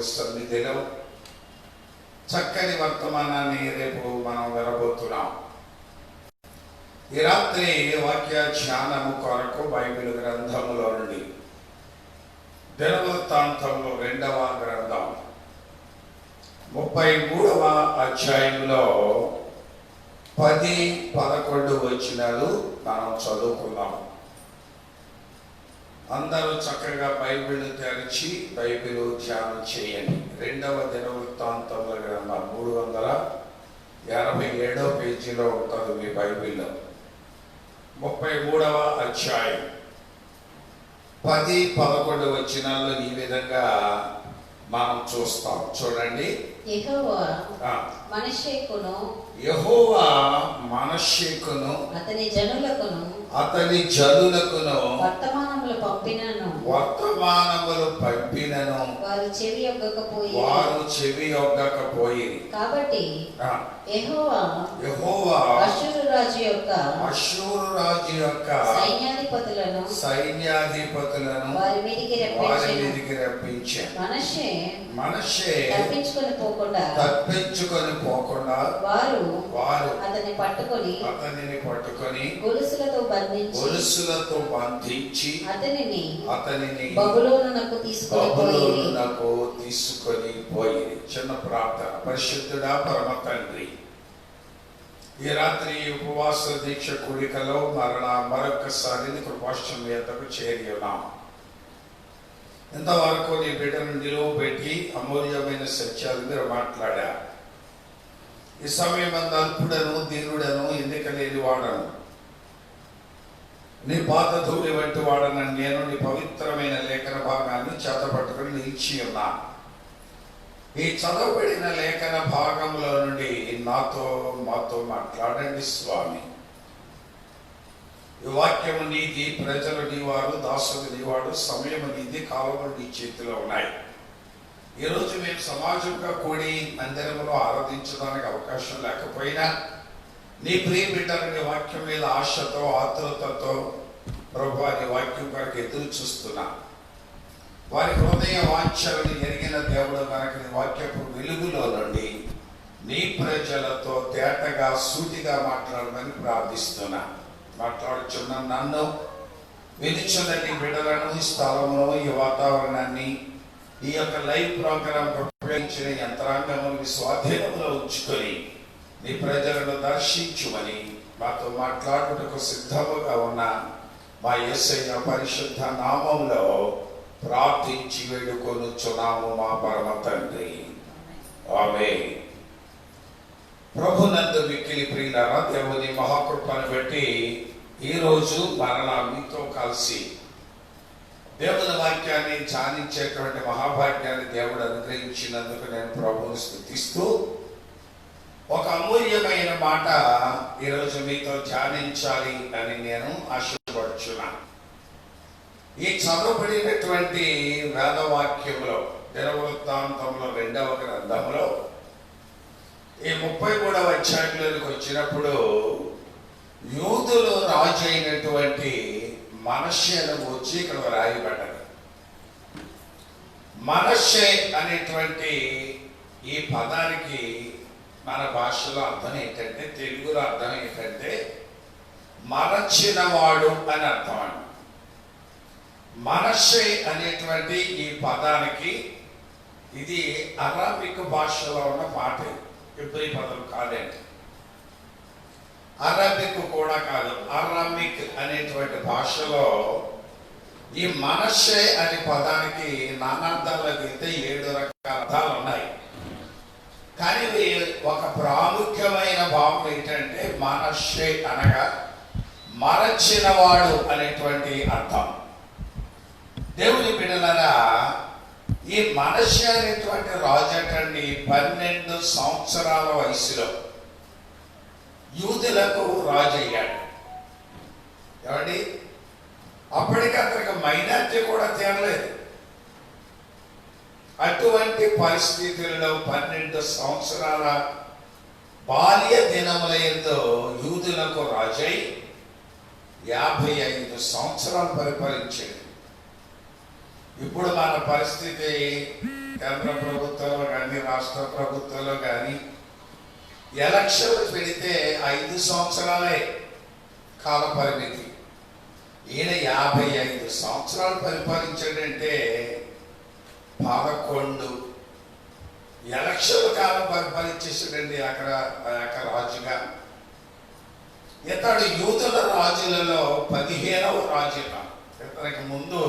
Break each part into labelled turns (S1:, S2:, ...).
S1: దేవుని సన్నిధిలో చక్కని వర్తమానాన్ని రేపు మనం వినబోతున్నాం. ఈ రాత్రి వాక్య ధ్యానము కొరకు బైబిల్ గ్రంథములో నుండి దినవృత్తాంతంలో 2వ గ్రంథం 33వ అధ్యాయంలో 10-11 వచనాలు మనం చదువుకుందాం. అందరూ చక్కగా బైబిల్ తెరిచి బైబిల్ ధ్యానం చేయండి. 2వ దినవృత్తాంతముల గ్రంథం 387వ పేజీలో ఉంటుంది మీ బైబిల్లో. 33వ అధ్యాయం 10-11 వచనాల్లో ఈ విధంగా మనం చూస్తాం. చూడండి.
S2: యెహోవా మనష్షేకును
S1: అతని జనులకును
S2: వర్తమానములు
S1: పంపినను
S2: వారు చెవి యొగ్గకపోయి కాబట్టి యెహోవా అష్షూరు రాజు యొక్క సైన్యాధిపతులను వారి మీదికి రప్పించారు. మనష్షే తప్పించుకొని పోకుండా వారు అతన్ని పట్టుకొని గొలుసులతో బంధించి అతనిని బబులోనునకు తీసుకొని పోయి. చిన్న ప్రార్థన. పరిశుద్ధుడా పరమ తండ్రి, ఈ రాత్రి ఉపవాస దీక్ష కూడికలో మరొకసారి కృపాష్టమీయతకు చేరి ఉన్నాం. ఇంతవరకు నీ బిడ్డను నిలువబెట్టి అమూల్యమైన సత్యాలు మీరు మాట్లాడారు. ఈ సమయం అంతా అల్పుడను, దీనుడను, ఎన్నిక లేని వాడను, నీ పాత ధూళి వంటి వాడనని నేను నీ పవిత్రమైన లేఖన భాగాన్ని చేతపట్టుకుని నిలిచి ఉన్నా. ఈ చదవబడిన లేఖన భాగంలో నుండి మాతో మాట్లాడండి స్వామి. ఈ వాక్యము నీది, ప్రజలు నీవారు, దాసులు నీవాడు, సమయము నీది, కాలము నీ చేతిలో ఉన్నాయి. ఈరోజు మేము సమాజంగా కూడి మందిరంలో ఆరాధించడానికి అవకాశం లేకపోయినా నీ ప్రియ బిడ్డలు నీ వాక్యం మీద ఆశతో, ఆతృతతో ప్రభువా నీ వాక్యం కొరకు ఎదురు చూస్తున్నా. వారి హృదయ వాంఛలను ఎరిగిన దేవుడు కనుక నీ వాక్యపు వెలుగులో నుండి నీ ప్రజలతో తేటగా సూటిగా మాట్లాడమని ప్రార్థిస్తున్నా. మాట్లాడుచున్న నన్ను, వినిచున్న నీ బిడ్డలను, ఈ స్థలంలో, ఈ వాతావరణాన్ని, ఈ యొక్క లైవ్ ప్రోగ్రాం ఉపయోగించిన యంత్రాంగములు స్వాధీనంలో ఉంచుకొని నీ ప్రజలను దర్శించుమని మాతో మాట్లాడుటకు సిద్ధముగా ఉన్న మా యేసయ్య పరిశుద్ధ నామములో ప్రార్థించి వేడుకొనుచున్నాము మా పరమ తండ్రి. ఆమేన్. ప్రభునందు మిక్కిలి ప్రియులారా, దేవుని మహాకృపను బట్టి ఈరోజు మరలా మీతో కలిసి దేవుని వాక్యాన్ని ధ్యానించేటువంటి మహాభాగ్యాన్ని దేవుడు అనుగ్రహించినందుకు నేను ప్రభువును స్తుతిస్తూ ఒక అమూల్యమైన మాట ఈరోజు మీతో ధ్యానించాలి అని నేను ఆశపడుచున్నాను. ఈ చదవబడినటువంటి వేదవాక్యంలో దినవృత్తాంతంలో 2వ గ్రంథంలో ఈ 33వ అధ్యాయంలోకి వచ్చినప్పుడు యూదులు రాజు అయినటువంటి మనష్షేను వచ్చి ఇక్కడ రాయబడ్డారు. మనష్షే అనేటువంటి ఈ పదానికి మన భాషలో అర్థం ఏంటంటే, తెలుగులో అర్థం ఏంటంటే మరచినవాడు అని అర్థం అండి. మనష్షే అనేటువంటి ఈ పదానికి ఇది అరాబిక్ భాషలో ఉన్న మాట. ఇబ్రీ పదం కాదండి, అరబిక్ కూడా కాదు, అరామిక్ అనేటువంటి భాషలో ఈ మనష్షే అనే పదానికి నానార్థాలకు వెళ్తే 7 రకాల అర్థాలు ఉన్నాయి. కానీ ఒక ప్రాముఖ్యమైన భావం ఏంటంటే మనష్షే అనగా మరచినవాడు అనేటువంటి అర్థం. దేవుని బిడ్డలారా, ఈ మనష్షే అనేటువంటి రాజటండి 12 సంవత్సరాల వయసులో యూదులకు రాజు అయ్యాడు. ఏమండి, అప్పటికి అతనికి మైనార్టీ కూడా తీరలేదు. అటువంటి పరిస్థితుల్లో 12 సంవత్సరాల బాల్య దినముల యందు యూదులకు రాజై 55 సంవత్సరాలు పరిపాలించాడు. ఇప్పుడు మన పరిస్థితి కేంద్ర ప్రభుత్వంలో కానీ రాష్ట్ర ప్రభుత్వంలో కానీ ఎలక్షన్లు పెడితే 5 సంవత్సరాలే కాల పరిమితి. ఈయన 55 సంవత్సరాలు పరిపాలించాడంటే 11 ఎలక్షన్ల కాలం పరిపాలించేసాడండి అక్కడ రాజుగా. ఇతడు యూదుల రాజులలో 15వ రాజుగా. ఇతనికి ముందు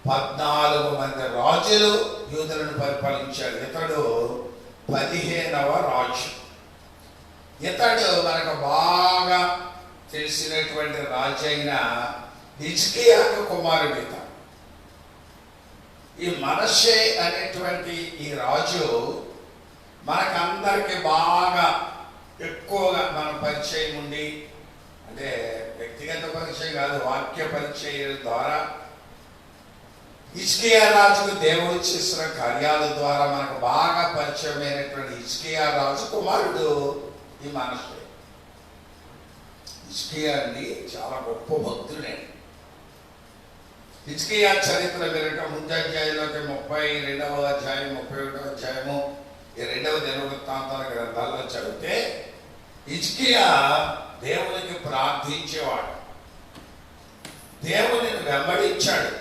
S2: 14 మంది రాజులు యూదులను పరిపాలించాడు. ఇతడు 15వ రాజు. ఇతడు మనకు బాగా తెలిసినటువంటి రాజు అయిన హిజ్కియాకు కుమారుడు ఇతడు. ఈ మనష్షే అనేటువంటి ఈ రాజు మనకందరికి బాగా ఎక్కువగా మన పరిచయం ఉండి, అంటే వ్యక్తిగత పరిచయం కాదు, వాక్య పరిచయం ద్వారా హిజ్కియా రాజుకు దేవుడు చేసిన కార్యాల ద్వారా మనకు బాగా పరిచయమైనటువంటి హిజ్కియా రాజు కుమారుడు ఈ మనష్షే. హిజ్కియా అండి చాలా గొప్ప భక్తుడే. హిజ్కియా చరిత్ర వినక ముందు అధ్యాయంలోకి 32వ అధ్యాయం 31వ అధ్యాయము ఈ 2వ దినవృత్తాంతాల గ్రంథాల్లో చదివితే హిజ్కియా దేవునికి ప్రార్థించేవాడు, దేవునిని వెంబడించాడు,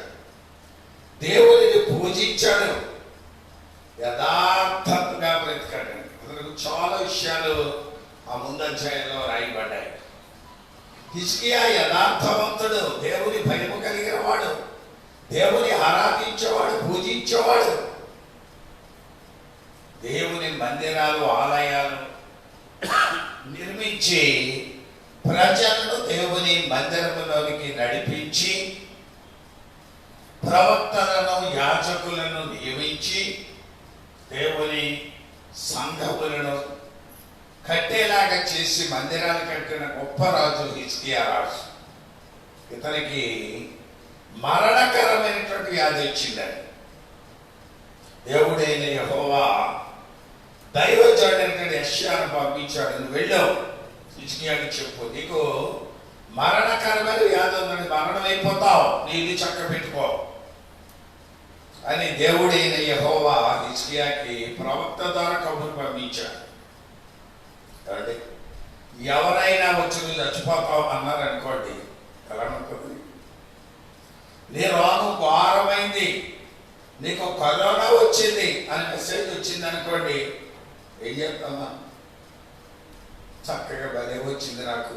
S2: దేవునిని పూజించాడు, యథార్థంగా బ్రతికాడు. అతనికి చాలా విషయాలు ఆ ముందు అధ్యాయంలో రాయబడ్డాయి. హిజ్కియా యథార్థవంతుడు, దేవుని భయము కలిగిన వాడు, దేవుని ఆరాధించేవాడు, పూజించేవాడు. దేవుని మందిరాలు, ఆలయాలు నిర్మించి ప్రజలను దేవుని మందిరములోనికి నడిపించి ప్రవక్తలను, యాజకులను నియమించి దేవుని సంఘములను కట్టేలాగా చేసి మందిరాలు కట్టిన గొప్ప రాజు హిజ్కియా రాజు. ఇతనికి మరణకరమైనటువంటి వ్యాధి వచ్చిందని దేవుడైన యెహోవా దైవజనుడైన యెషయాను పంపించాడు. నువ్వు వెళ్ళావు, హిజ్కియాకి చెప్పు, నీకు మరణకరమైన వ్యాధి ఉందని, మరణం అయిపోతావు, నీ ఇల్లు చక్క పెట్టుకో అని దేవుడైన యెహోవా హిజ్కియాకి ప్రవక్త ద్వారా కబురు పంపించాడు. ఎవరైనా వచ్చి నువ్వు చచ్చిపోతావు అన్నారు అనుకోండి, ఎలా ఉంటుంది? నీ రోగం ఘోరమైంది, నీకు కరోనా వచ్చింది అని మెసేజ్ వచ్చింది అనుకోండి, ఏం చేస్తామా? చక్కగా భలే వచ్చింది నాకు,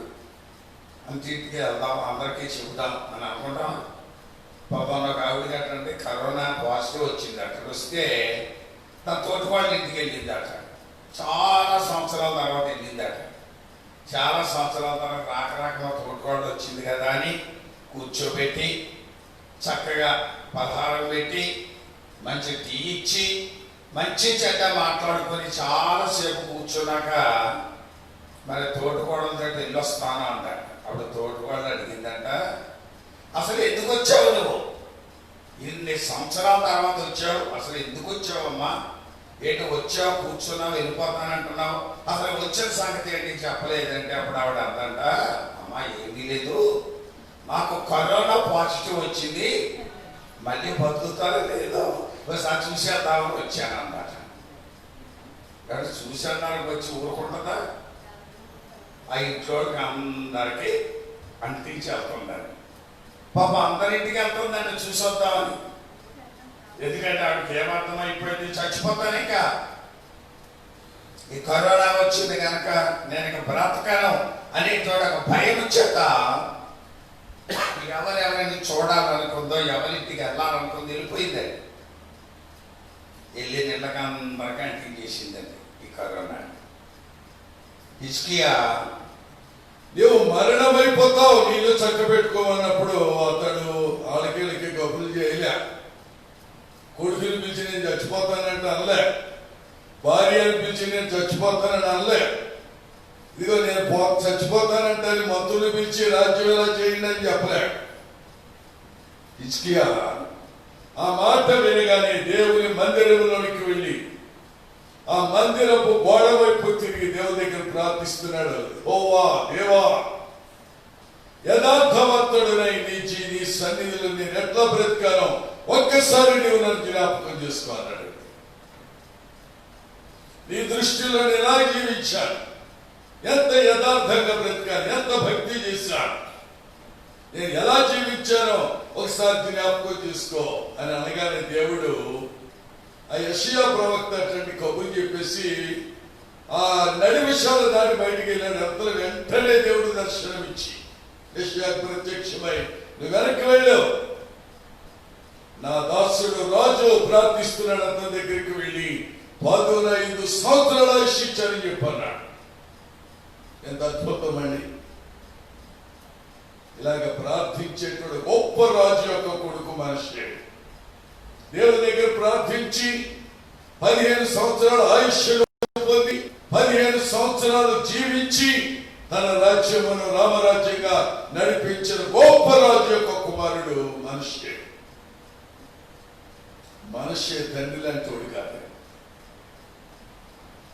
S2: అంతింటికి వెళ్దాం, అందరికీ చెబుదాం అని అనుకుంటాం. పాపం ఒక ఆవిడ గట్టంటే కరోనా పాజిటివ్ వచ్చింది అట. వస్తే నా తోటి వాళ్ళ ఇంటికి వెళ్ళిందట. చాలా సంవత్సరాల తర్వాత వెళ్ళిందట. చాలా సంవత్సరాల తర్వాత రాక మా తోటికోళ్ళు వచ్చింది కదా అని కూర్చోబెట్టి చక్కగా పలహారం పెట్టి మంచి టీ ఇచ్చి మంచి చెడ్డ మాట్లాడుకొని చాలాసేపు కూర్చున్నాక మరి తోటికోడలతో వెళ్ళొస్తాను అంటాడు. అప్పుడు తోటికోడలు అడిగిందంట, అసలు ఎందుకు వచ్చావు నువ్వు? ఇన్ని సంవత్సరాల తర్వాత వచ్చావు, అసలు ఎందుకు వచ్చావమ్మా? ఏంటి వచ్చావు, కూర్చున్నావు, వెళ్ళిపోతానంటున్నావు, అసలు వచ్చిన సంగతి ఏంటి చెప్పలేదంటే అప్పుడు ఆవిడ అందంట, అమ్మా ఏమీ లేదు, నాకు కరోనా పాజిటివ్ వచ్చింది, మళ్ళీ బతుకుతారో లేదో ఒకసారి చూసేద్దామని వచ్చాను అన్నమాట. కానీ చూసేదానికి వచ్చి ఊరుకుంటుందా? ఆ ఇంట్లోకి అందరికీ అంటించి వెళ్తుందని. పాప అందరింటికి వెళ్తుందని చూసొద్దామని. ఎందుకంటే ఆవిడకి ఏమర్థమైపోయింది, చచ్చిపోతాను ఇంకా, ఈ కరోనా వచ్చింది కనుక నేను ఇక బ్రతకను అనేటువంటి ఒక భయం చేత ఎవరెవరిని చూడాలనుకుందో, ఎవరింటికి వెళ్ళాలనుకుందో వెళ్ళిపోయిందండి. వెళ్ళి నిన్నగా అందరికీ అంటించేసిందండి ఈ కరోనా. హిజ్కియా
S3: నువ్వు మరణమైపోతావు, నీళ్ళు చక్క పెట్టుకోమన్నప్పుడు అతడు ఆలకీలకి కబుర్లు చేయలే. కొడుకుని పిలిచి నేను చచ్చిపోతానంటే అనలే, భార్యను పిలిచి నేను చచ్చిపోతానని అనలే. ఇదిగో నేను చచ్చిపోతానంటే మంత్రులు పిలిచి రాజ్యం ఎలా చేయండి అని చెప్పలే. హిజ్కియా ఆ మాట వినగానే దేవుని మందిరంలోనికి వెళ్ళి ఆ మందిరపు గోడ వైపు తిరిగి దేవుని దగ్గర ప్రార్థిస్తున్నాడు. ఓవా దేవా, యథార్థవంతుడనై నీ సన్నిధిలో నేను ఎట్లా బ్రతికానో ఒక్కసారి నీవు నన్ను జ్ఞాపకం చేసుకో అన్నాడు. నీ దృష్టిలో నేను ఎలా జీవించాను, ఎంత యథార్థంగా బ్రతికాను, ఎంత భక్తి చేశాను, నేను ఎలా జీవించానో ఒకసారి జ్ఞాపకం చేసుకో అని అనగానే దేవుడు ఆ యెషయా ప్రవక్త అటువంటి కబురు చెప్పేసి ఆ నడివిషాలు దాటి బయటికి వెళ్ళాడు. అంతలో వెంటనే దేవుడు దర్శనమిచ్చి యెషయాకు ప్రత్యక్షమై, నువ్వు వెనక్కి వెళ్ళు, నా దాసుడు రాజు ప్రార్థిస్తున్నాడు, అతని దగ్గరికి వెళ్ళి 15 సంవత్సరాల ఆయుష్యించాలని చెప్పన్నాడు. ఎంత అద్భుతం అండి! ఇలాగ ప్రార్థించేటువంటి గొప్ప రాజు యొక్క కొడుకు మనిషి దేవుని దగ్గర ప్రార్థించి 15 సంవత్సరాల ఆయుష్ పొంది 15 సంవత్సరాలు జీవించి తన రాజ్యమును రామరాజ్యంగా నడిపించిన గొప్ప రాజు యొక్క కుమారుడు మనిషి. మనిషి తండ్రి లాంటి వాడు కాదు,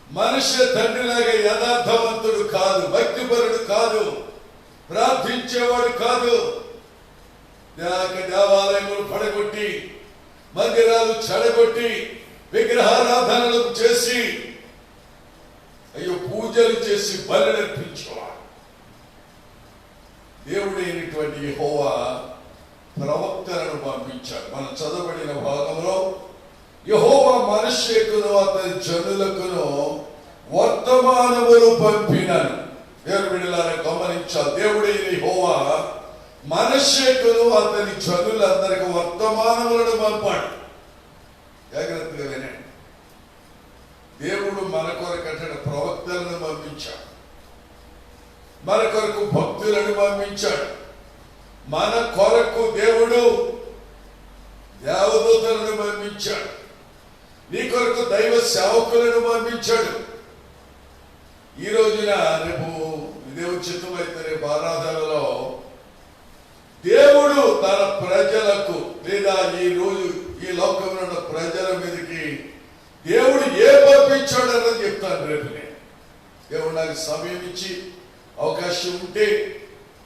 S3: మనిషి తండ్రిలాగా యథార్థవంతుడు కాదు, భక్తిపరుడు కాదు, ప్రార్థించేవాడు కాదు. దేవాలయములు పడగొట్టి, మందిరాలు చెడగొట్టి, విగ్రహారాధనలు చేసి, అయ్యో పూజలు చేసి బలినర్పించేవాడు. దేవుడైనటువంటి యెహోవా ప్రవక్తలను పంపించాడు. మనం చదవబడిన భాగంలో యెహోవా మనష్షేకును అతని జనులకును వర్తమానములు పంపినను. దేవుని బిడ్డలారా గమనించాలి, దేవుడైన యెహోవా మనష్షేకును అతని జనులందరికి వర్తమానములను పంపాడు. జాగ్రత్తగా వినండి. దేవుడు మన కొరకు అంటే ప్రవక్తలను పంపించాడు, మన కొరకు భక్తులను పంపించాడు, మన కొరకు దేవుడు దేవదూతలను పంపించాడు, నీ కొరకు దైవ సేవకులను పంపించాడు. ఈ రోజున రేపు దేవుడు చిత్తమైతే రేపు ఆరాధనలో దేవుడు తన ప్రజలకు లేదా ఈ రోజు ఈ లోకంలో ఉన్న ప్రజల మీదకి దేవుడు ఏ పంపించాడు అన్నది చెప్తాను రేపు. నేను దేవుడు నాకు సమయం ఇచ్చి అవకాశం ఉంటే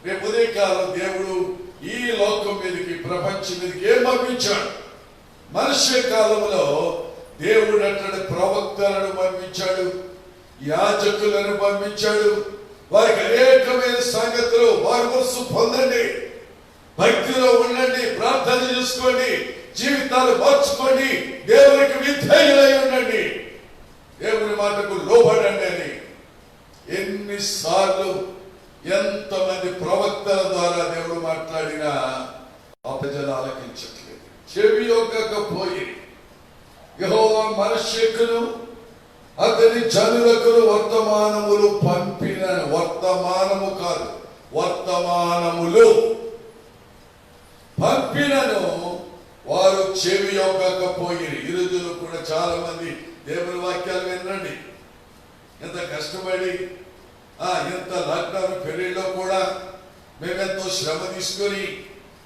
S3: రేపు ఉదయకాలం దేవుడు ఈ లోకం మీదకి ప్రపంచం మీదకి ఏం పంపించాడు. మనుష్య కాలంలో దేవుడు అట్లాంటి ప్రవక్తలను పంపించాడు, యాజకులను పంపించాడు. వారికి అనేకమైన సంగతులు వారి మనసు పొందండి, భక్తిలో ఉండండి, ప్రార్థన చేసుకోండి, జీవితాలు మార్చుకోండి, దేవునికి విధేయులై ఉండండి, దేవుని మాటకు లోబడండి అని ఎన్నిసార్లు ఎంతమంది ప్రవక్తల ద్వారా దేవుడు మాట్లాడినా ఆ ప్రజలు ఆలకించట్లేదు, చెవి యొక్కకపోయి. యెహోవా మనష్షేకును అతని జనులకును వర్తమానములు పంపిన, వర్తమానము కాదు వర్తమానములు పంపినను వారు చెవి యొక్కకపోయి. ఈ రోజుల్లో కూడా చాలా మంది దేవుని వాక్యాలు వినండి, ఎంత కష్టపడి ఎంత లాక్డౌన్ పీరియడ్లో కూడా మేమెంతో శ్రమ తీసుకొని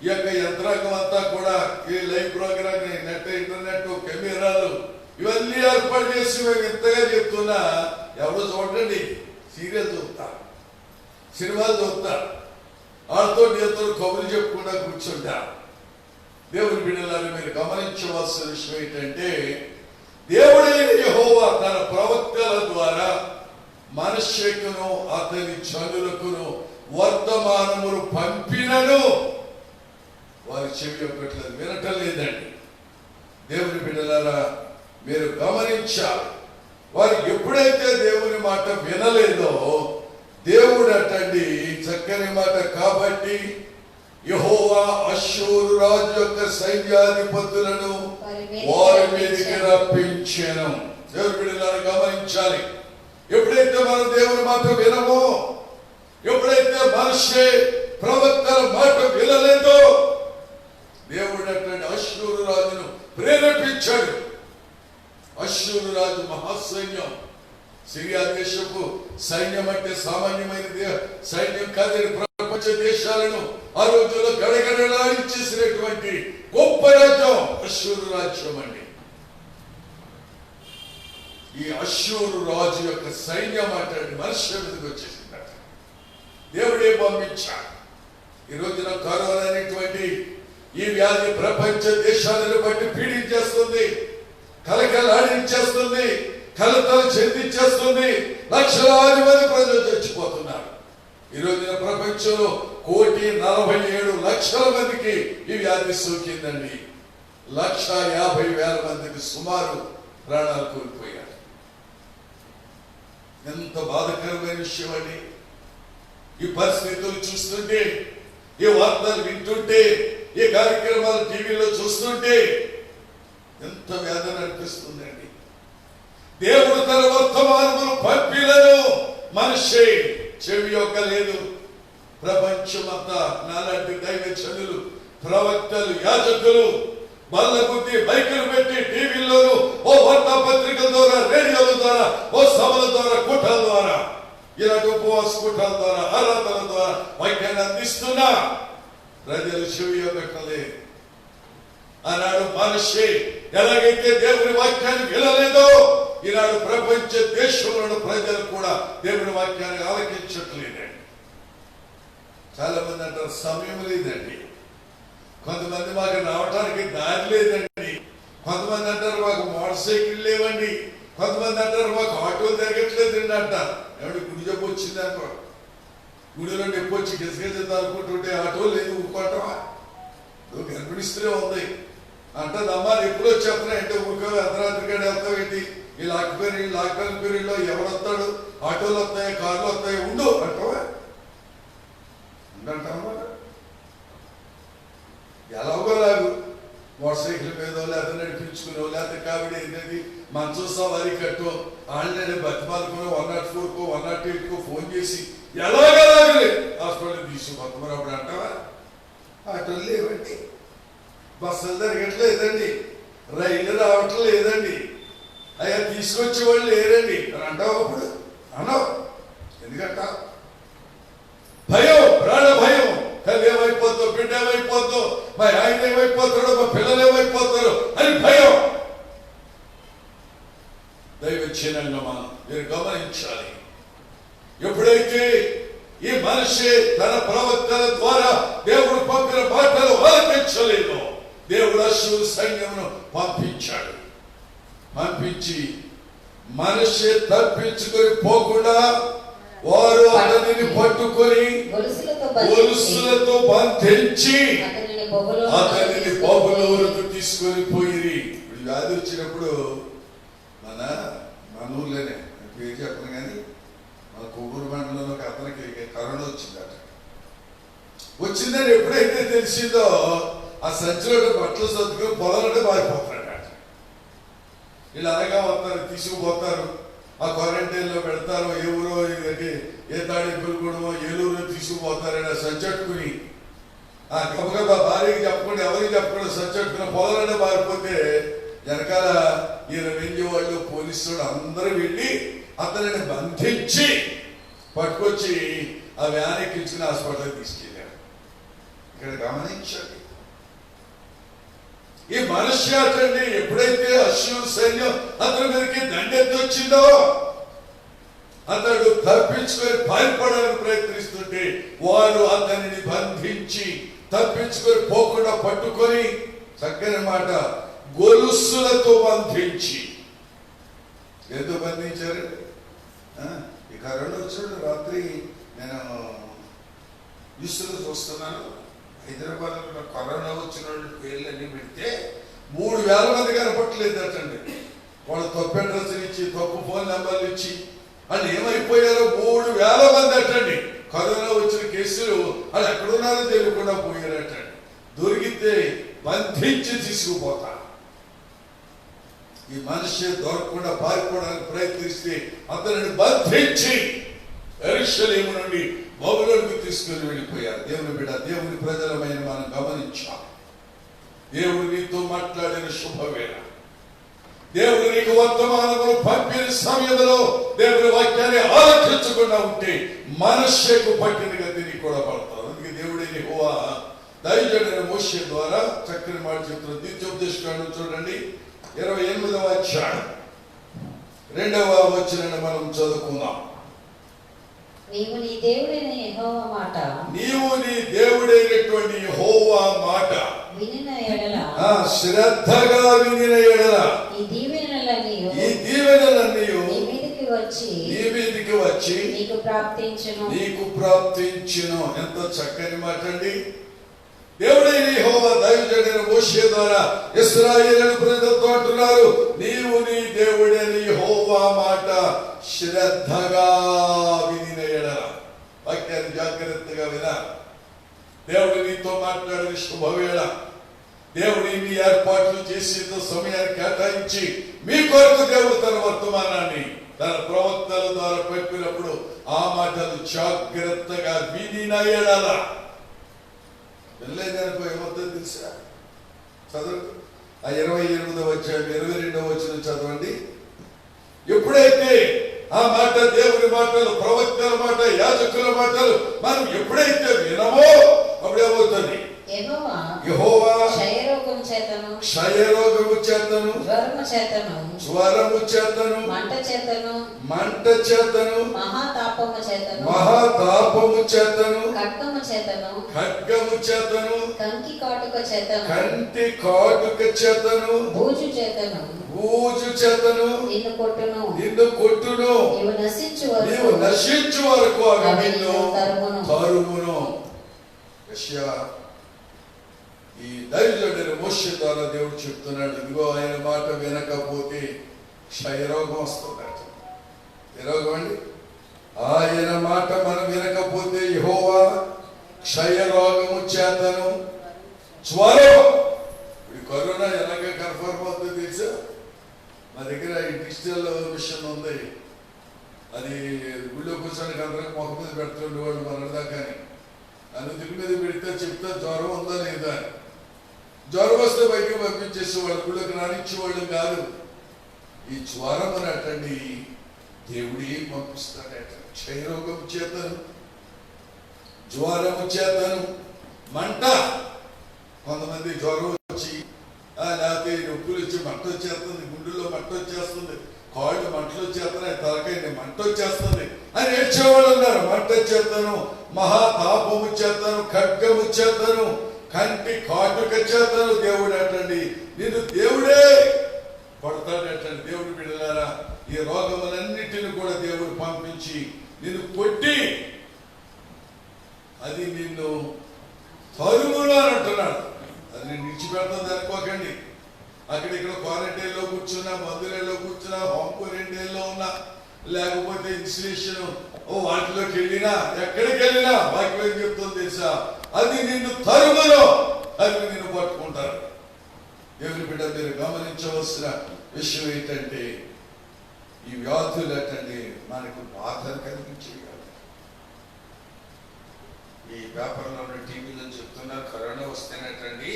S3: ఈ యొక్క యంత్రాంగం అంతా కూడా ఈ లైవ్ ప్రోగ్రామ్, నెట్, ఇంటర్నెట్, కెమెరాలు ఇవన్నీ ఏర్పాటు చేసి మేము ఎంతగా చెప్తున్నా ఎవరు చూడండి, సీరియల్ చూస్తారు, సినిమాలు చూస్తారు, వాళ్ళతో నేతో కబుర్లు చెప్పుకుండా కూర్చుంటారు. దేవుని బిడ్డలను మీరు గమనించవలసిన విషయం ఏంటంటే దేవుడైన యెహోవా తన ప్రవక్తల ద్వారా మనష్షేకును అతని జనులకును వర్తమానములు పంపినను వారి చెవి ఒక్కట్లేదు, వినటం లేదండి. దేవుని బిడ్డలారా మీరు గమనించాలి, వారు ఎప్పుడైతే దేవుని మాట వినలేదో దేవుడు అటండి చక్కని మాట. కాబట్టి యెహోవా అష్షూరు రాజు యొక్క సైన్యాధిపతులను వారి మీదకి రప్పించెను. దేవుని బిడ్డలారా గమనించాలి, ఎప్పుడైతే మనం దేవుని మాట వినమో, ఎప్పుడైతే మనిషి ప్రవక్తల మాట వినలేదో దేవుడు అటువంటి అష్షూరు రాజును ప్రేరేపించాడు. అష్షూరు రాజు మహాసైన్యం, సిరియా దేశపు సైన్యం అంటే సామాన్యమైన సైన్యం కాదని ప్రపంచ దేశాలను ఆ రోజుల్లో గడగడలాడించేసినటువంటి గొప్ప రాజ్యం అష్షూరు రాజ్యం అండి. ఈ అష్షూరు రాజు యొక్క సైన్యం అంటే మనిషి మీదకి వచ్చేసిందట. దేవుడే పంపించాడు. ఈ రోజున కరోనా అనేటువంటి ఈ వ్యాధి ప్రపంచ దేశాలను బట్టి పీడించేస్తుంది, కలకలాడించేస్తుంది. కలతలు చెందించేస్తుంది. లక్షలాది మంది ప్రజలు చచ్చిపోతున్నారు. ఈ రోజున ప్రపంచంలో 1,47,00,000 మందికి ఈ వ్యాధి సోకిందండి. 1,50,000 మందికి సుమారు ప్రాణాలు కోల్పోయారు. ఎంత బాధాకరమైన విషయం అండి. ఈ పరిస్థితులు చూస్తుంటే, ఈ వార్తలు వింటుంటే, ఈ కార్యక్రమాలు టీవీలో చూస్తుంటే ఎంత వేదన అనిపిస్తుందండి. దేవుడు తన వర్తమానములు పంపిలను, మనిషి చెవి యొక్క లేదు. ప్రపంచమంతా నాలాంటి దైవజనులు, ప్రవక్తలు, యాజకులు బల్ల గుద్ది బైకులు పెట్టి టీవీల్లోనూ, ఓ వార్తాపత్రికల ద్వారా, రేడియోల ద్వారా, ఓ సభల ద్వారా, కూటాల ద్వారా, ఇలాంటి ఉపవాస కూటాల ద్వారా, ఆరాధనల ద్వారా వాక్యాన్ని అందిస్తున్నా ప్రజలు చెవి యొక్కలే. ఆనాడు మనిషి ఎలాగైతే దేవుని వాక్యాన్ని వినలేదో, ఈనాడు ప్రపంచ దేశంలో ప్రజలు కూడా దేవుని వాక్యాన్ని ఆలకించట్లేదండి. చాలా మంది అంటారు సమయం లేదండి, కొంతమంది మాకు రావటానికి దారి లేదండి, కొంతమంది అంటారు మాకు మోటార్ సైకిల్ లేవండి, కొంతమంది అంటారు మాకు ఆటోలు తిరగట్లేదండి అంటారు. ఎవరి గుడి జబ్బు వచ్చింది అనుకో, గుడిలో నొప్పి వచ్చి గిసగిస అనుకుంటుంటే ఆటో లేదు ఊరుకోవటమా? గర్భిణిస్తూనే ఉంది అంటది, అమ్మ ఎప్పుడు వచ్చేస్తున్నాయి అంటే ఊరికో అర్ధరాత్రి గడి వెళ్తావు ఏంటి? ఈ లాక్డౌన్ పీరియడ్ లో ఎవరు వస్తాడు? ఆటోలు వస్తాయి, కార్లు వస్తాయి, ఉండు అంటావా? ఉండంటావా? ఎలాగోలాగు మోటార్ సైకిల్ మీద లేకపోతే నడిపించుకునే లేకపోతే కాబట్టి ఏంటంటే మంచం సవారీ కట్టు ఆన్లైన్ బతిమాలుకుని 104కో 108కో ఫోన్ చేసి ఎలాగలాగలే హాస్పిటల్ తీసుకుపోతాం. మరి అప్పుడు అంటావా? ఆటోలు లేవండి, బస్సులు తిరగట్లేదండి, రైలు రావటం లేదండి, అయ్యా తీసుకొచ్చే వాళ్ళు లేరండి అని అంటావు. అప్పుడు అన్నావు. ఎందుకంట భయం, ప్రాణ భయం. తల్లి ఏమైపోతావు, బిడ్డ ఏమైపోతావు, మా ఆయన ఏమైపోతాడు, మా పిల్లలు ఏమైపోతారు అని భయం. దైవజనంగా మీరు గమనించాలి. ఎప్పుడైతే ఈ మనిషి తన ప్రవక్తల ద్వారా దేవుడు పంపిన మాటలు ఆలకించలేదో, దేవుడు అశ్షూరు సైన్యమును పంపించాడు. పంపించి మనిషి తప్పించుకొని పోకుండా వారు అతనిని పట్టుకొని గొలుసులతో బంధించి అతనిని బబులోనుకు తీసుకొని పోయిరి. వ్యాధి వచ్చినప్పుడు మన ఊర్లోనే పేరు చెప్పను కానీ మన కొవ్వూరు మండలంలో ఒక అతనికి కరోనా వచ్చిందట. వచ్చిందని ఎప్పుడైతే తెలిసిందో ఆ సంచిలో బట్టలు సర్దుకొని పొలంలో మారిపోతాడట. వీళ్ళు అనగా వస్తారు, తీసుకుపోతారు, ఆ క్వారంటైన్ లో పెడతారు. ఏ ఊరో ఏ తాడేపల్లిగూడమో ఏలూరు తీసుకుపోతారని సంచట్టుకుని ఆ గబగబా భార్యకి చెప్పకుండా ఎవరికి చెప్పకుండా సంచట్టుకుని పొలంలో మారిపోతే వెనకాల ఈయన వెంజి వాళ్ళు పోలీసులు అందరూ వెళ్ళి అతనిని బంధించి పట్టుకొచ్చి ఆ వ్యాన్ ఎక్కించుకుని హాస్పిటల్కి తీసుకెళ్ళారు. ఇక్కడ గమనించండి, ఈ మనిషి అటండి ఎప్పుడైతే అశ్షూరు సైన్యం అతని మీదకి దండెత్తి వచ్చిందో అతడు తప్పించుకొని పారిపోవడానికి ప్రయత్నిస్తుంటే వారు అతనిని బంధించి తప్పించుకొని పోకుండా పట్టుకొని, చక్కని మాట, గొలుసులతో బంధించి. ఎందుకు బంధించారండి? ఈ కరోనా వచ్చినప్పుడు రాత్రి నేను న్యూస్లో చూస్తున్నాను, హైదరాబాద్ లో కరోనా వచ్చిన వాళ్ళ పేర్లు అన్ని పెడితే 3,000 మంది కనపట్టలేదటండి. వాళ్ళు తప్పు అడ్రస్లు ఇచ్చి, తప్పు ఫోన్ నెంబర్లు ఇచ్చి వాళ్ళు ఏమైపోయారో 3,000 మంది అటండి. కరోనా వచ్చిన కేసులు వాళ్ళు ఎక్కడున్నారో తెలియకుండా పోయారటండి. దొరికితే బంధించి తీసుకుపోతారు. ఈ మనిషి దొరకకుండా పారిపోవడానికి ప్రయత్నిస్తే అతనిని బంధించి యెరూషలేము నుండి బబులోనుకు తీసుకుని వెళ్ళిపోయారు. దేవుని బిడ్డ, దేవుని ప్రజలమైన మనం గమనించాం. దేవుడు నీతో మాట్లాడిన శుభవేళ, దేవుడు నీకు వర్తమానములు పంపిన సమయంలో దేవుని వాక్యాన్ని ఆలకించకుండా ఉంటే మనషేకు పట్టిన గతి నీకు కూడా పడతారు. అందుకే దేవుడే యెహోవా దైవజనుడైన మోషే ద్వారా చక్కని మాట చెప్తున్నారు. ద్వితీయోపదేశకాండం చూడండి, 28వ అధ్యాయం 2వ వచనాన్ని మనం చదువుకుందాం.
S4: నీవు నీ దేవుడైన యెహోవా మాట,
S3: నీవు నీ దేవుడైనటువంటి యెహోవా మాట
S4: వినిన ఎడల,
S3: శ్రద్ధగా వినిన ఎడల
S4: ఈ దీవెనలన్నీ
S1: వచ్చి
S4: నీకు
S1: ప్రాప్తించును. ఎంత చక్కని మాట అండి. దేవుడైన యెహోవా దైవజనుడైన మోషే ద్వారా ఇశ్రాయేలు ప్రజలతో అంటున్నారు, నీవు నీ దేవుడైన యెహోవా మాట శ్రద్ధగా వినిన ఎడల. వాక్యాన్ని జాగ్రత్తగా వినాలి. దేవుడు నీతో మాట్లాడిన శుభవేళ, దేవుడు ఇన్ని ఏర్పాట్లు చేసి సమయాన్ని కేటాయించి మీ కొరకు దేవుడు తన వర్తమానాన్ని తన ప్రవక్తల ద్వారా చెప్పినప్పుడు ఆ మాటలు జాగ్రత్తగా వినిన ఎడల. వెళ్ళలేదనుకో ఏమవుతుందో తెలుసా? చదవండి ఆ 28వ అధ్యాయం 22వ వచనం చదవండి. ఎప్పుడైతే ఆ మాట, దేవుని మాటలు, ప్రవక్తల మాట, యాజకుల మాటలు మనం ఎప్పుడైతే వినమో అప్పుడేమవుతుంది? యెహోవా క్షయరోగము చేతను, జ్వరము చేతను, మంట చేతను, మహాతాపము చేతను, ఖడ్గము చేతను, కంటి కాటుక చేతను, బూజు చేతను నిన్ను కొట్టును. నీవు నశించు వరకు అవి నిన్ను తరుమును. ఈ దైవజనుడైన మోషే ద్వారా దేవుడు చెప్తున్నాడు, ఇదిగో ఆయన మాట వినకపోతే క్షయరోగం వస్తుందట. ఏ రోగం అండి? ఆయన మాట మనం వినకపోతే యెహోవా క్షయరోగము చేతను, జ్వరం. ఇప్పుడు కరోనా ఎలాగ కన్ఫర్మ్ అవుతుందో తెలుసా? మా దగ్గర ఈ డిజిటల్ మిషన్ ఉంది. అది గుళ్ళో కూర్చొని అందరికి మొక్క మీద పెడుతుండేవాళ్ళు మన దాకాని. అన్ని దిగు మీద పెడితే చెప్తే జ్వరం ఉందా లేదా అని. జ్వరం వస్తే బయటకు పంపించేసేవాళ్ళు, గుళ్ళకి రానిచ్చేవాళ్ళు కాదు. ఈ జ్వరం అని అటండి దేవుడు ఏం పంపిస్తాడట? క్షయరోగం చేతను, జ్వరము చేతను, మంట. కొంతమంది జ్వరం వచ్చి లేకపోతే నొప్పులు వచ్చి మంట వచ్చేస్తుంది, గుండెల్లో మంట వచ్చేస్తుంది, కాళ్ళు మంటలు వచ్చేస్తున్నాయి, తలకాయ మంట వచ్చేస్తుంది అని ఏడ్చేవాళ్ళు ఉన్నారు. మంట చేతను, మహాతాపము చేతను, ఖడ్గము చేతను, కంటి కాటుక చేతను. దేవుడు అటండి నిన్ను దేవుడే కొడతాడటండి. దేవుడు బిడ్డలారా, ఈ రోగములన్నిటిని కూడా దేవుడు పంపించి నిన్ను కొట్టి అది నిన్ను తరుములు అని అంటున్నాడు. అది నేను విడిచిపెడతాను అనుకోకండి. అక్కడిక్కడ క్వారంటైన్ లో కూర్చున్నా, మందులలో కూర్చున్నా, హోమ్ క్వారంటైన్ లో ఉన్నా, లేకపోతే ఇన్స్టిట్యూషన్ వాటిలోకి వెళ్ళినా, ఎక్కడికి వెళ్ళినా వాక్యం ఏం చెప్తుంది తెలుసా? అది నిన్ను తరుములో అది నిన్ను పట్టుకుంటారు. దేవుని బిడ్డ మీరు గమనించవలసిన విషయం ఏంటంటే, ఈ వ్యాధులు అటండి మనకు బాధను కలిగించేవి. ఈ పేపర్లో టీవీలో చెప్తున్నారు, కరోనా వస్తేనటండి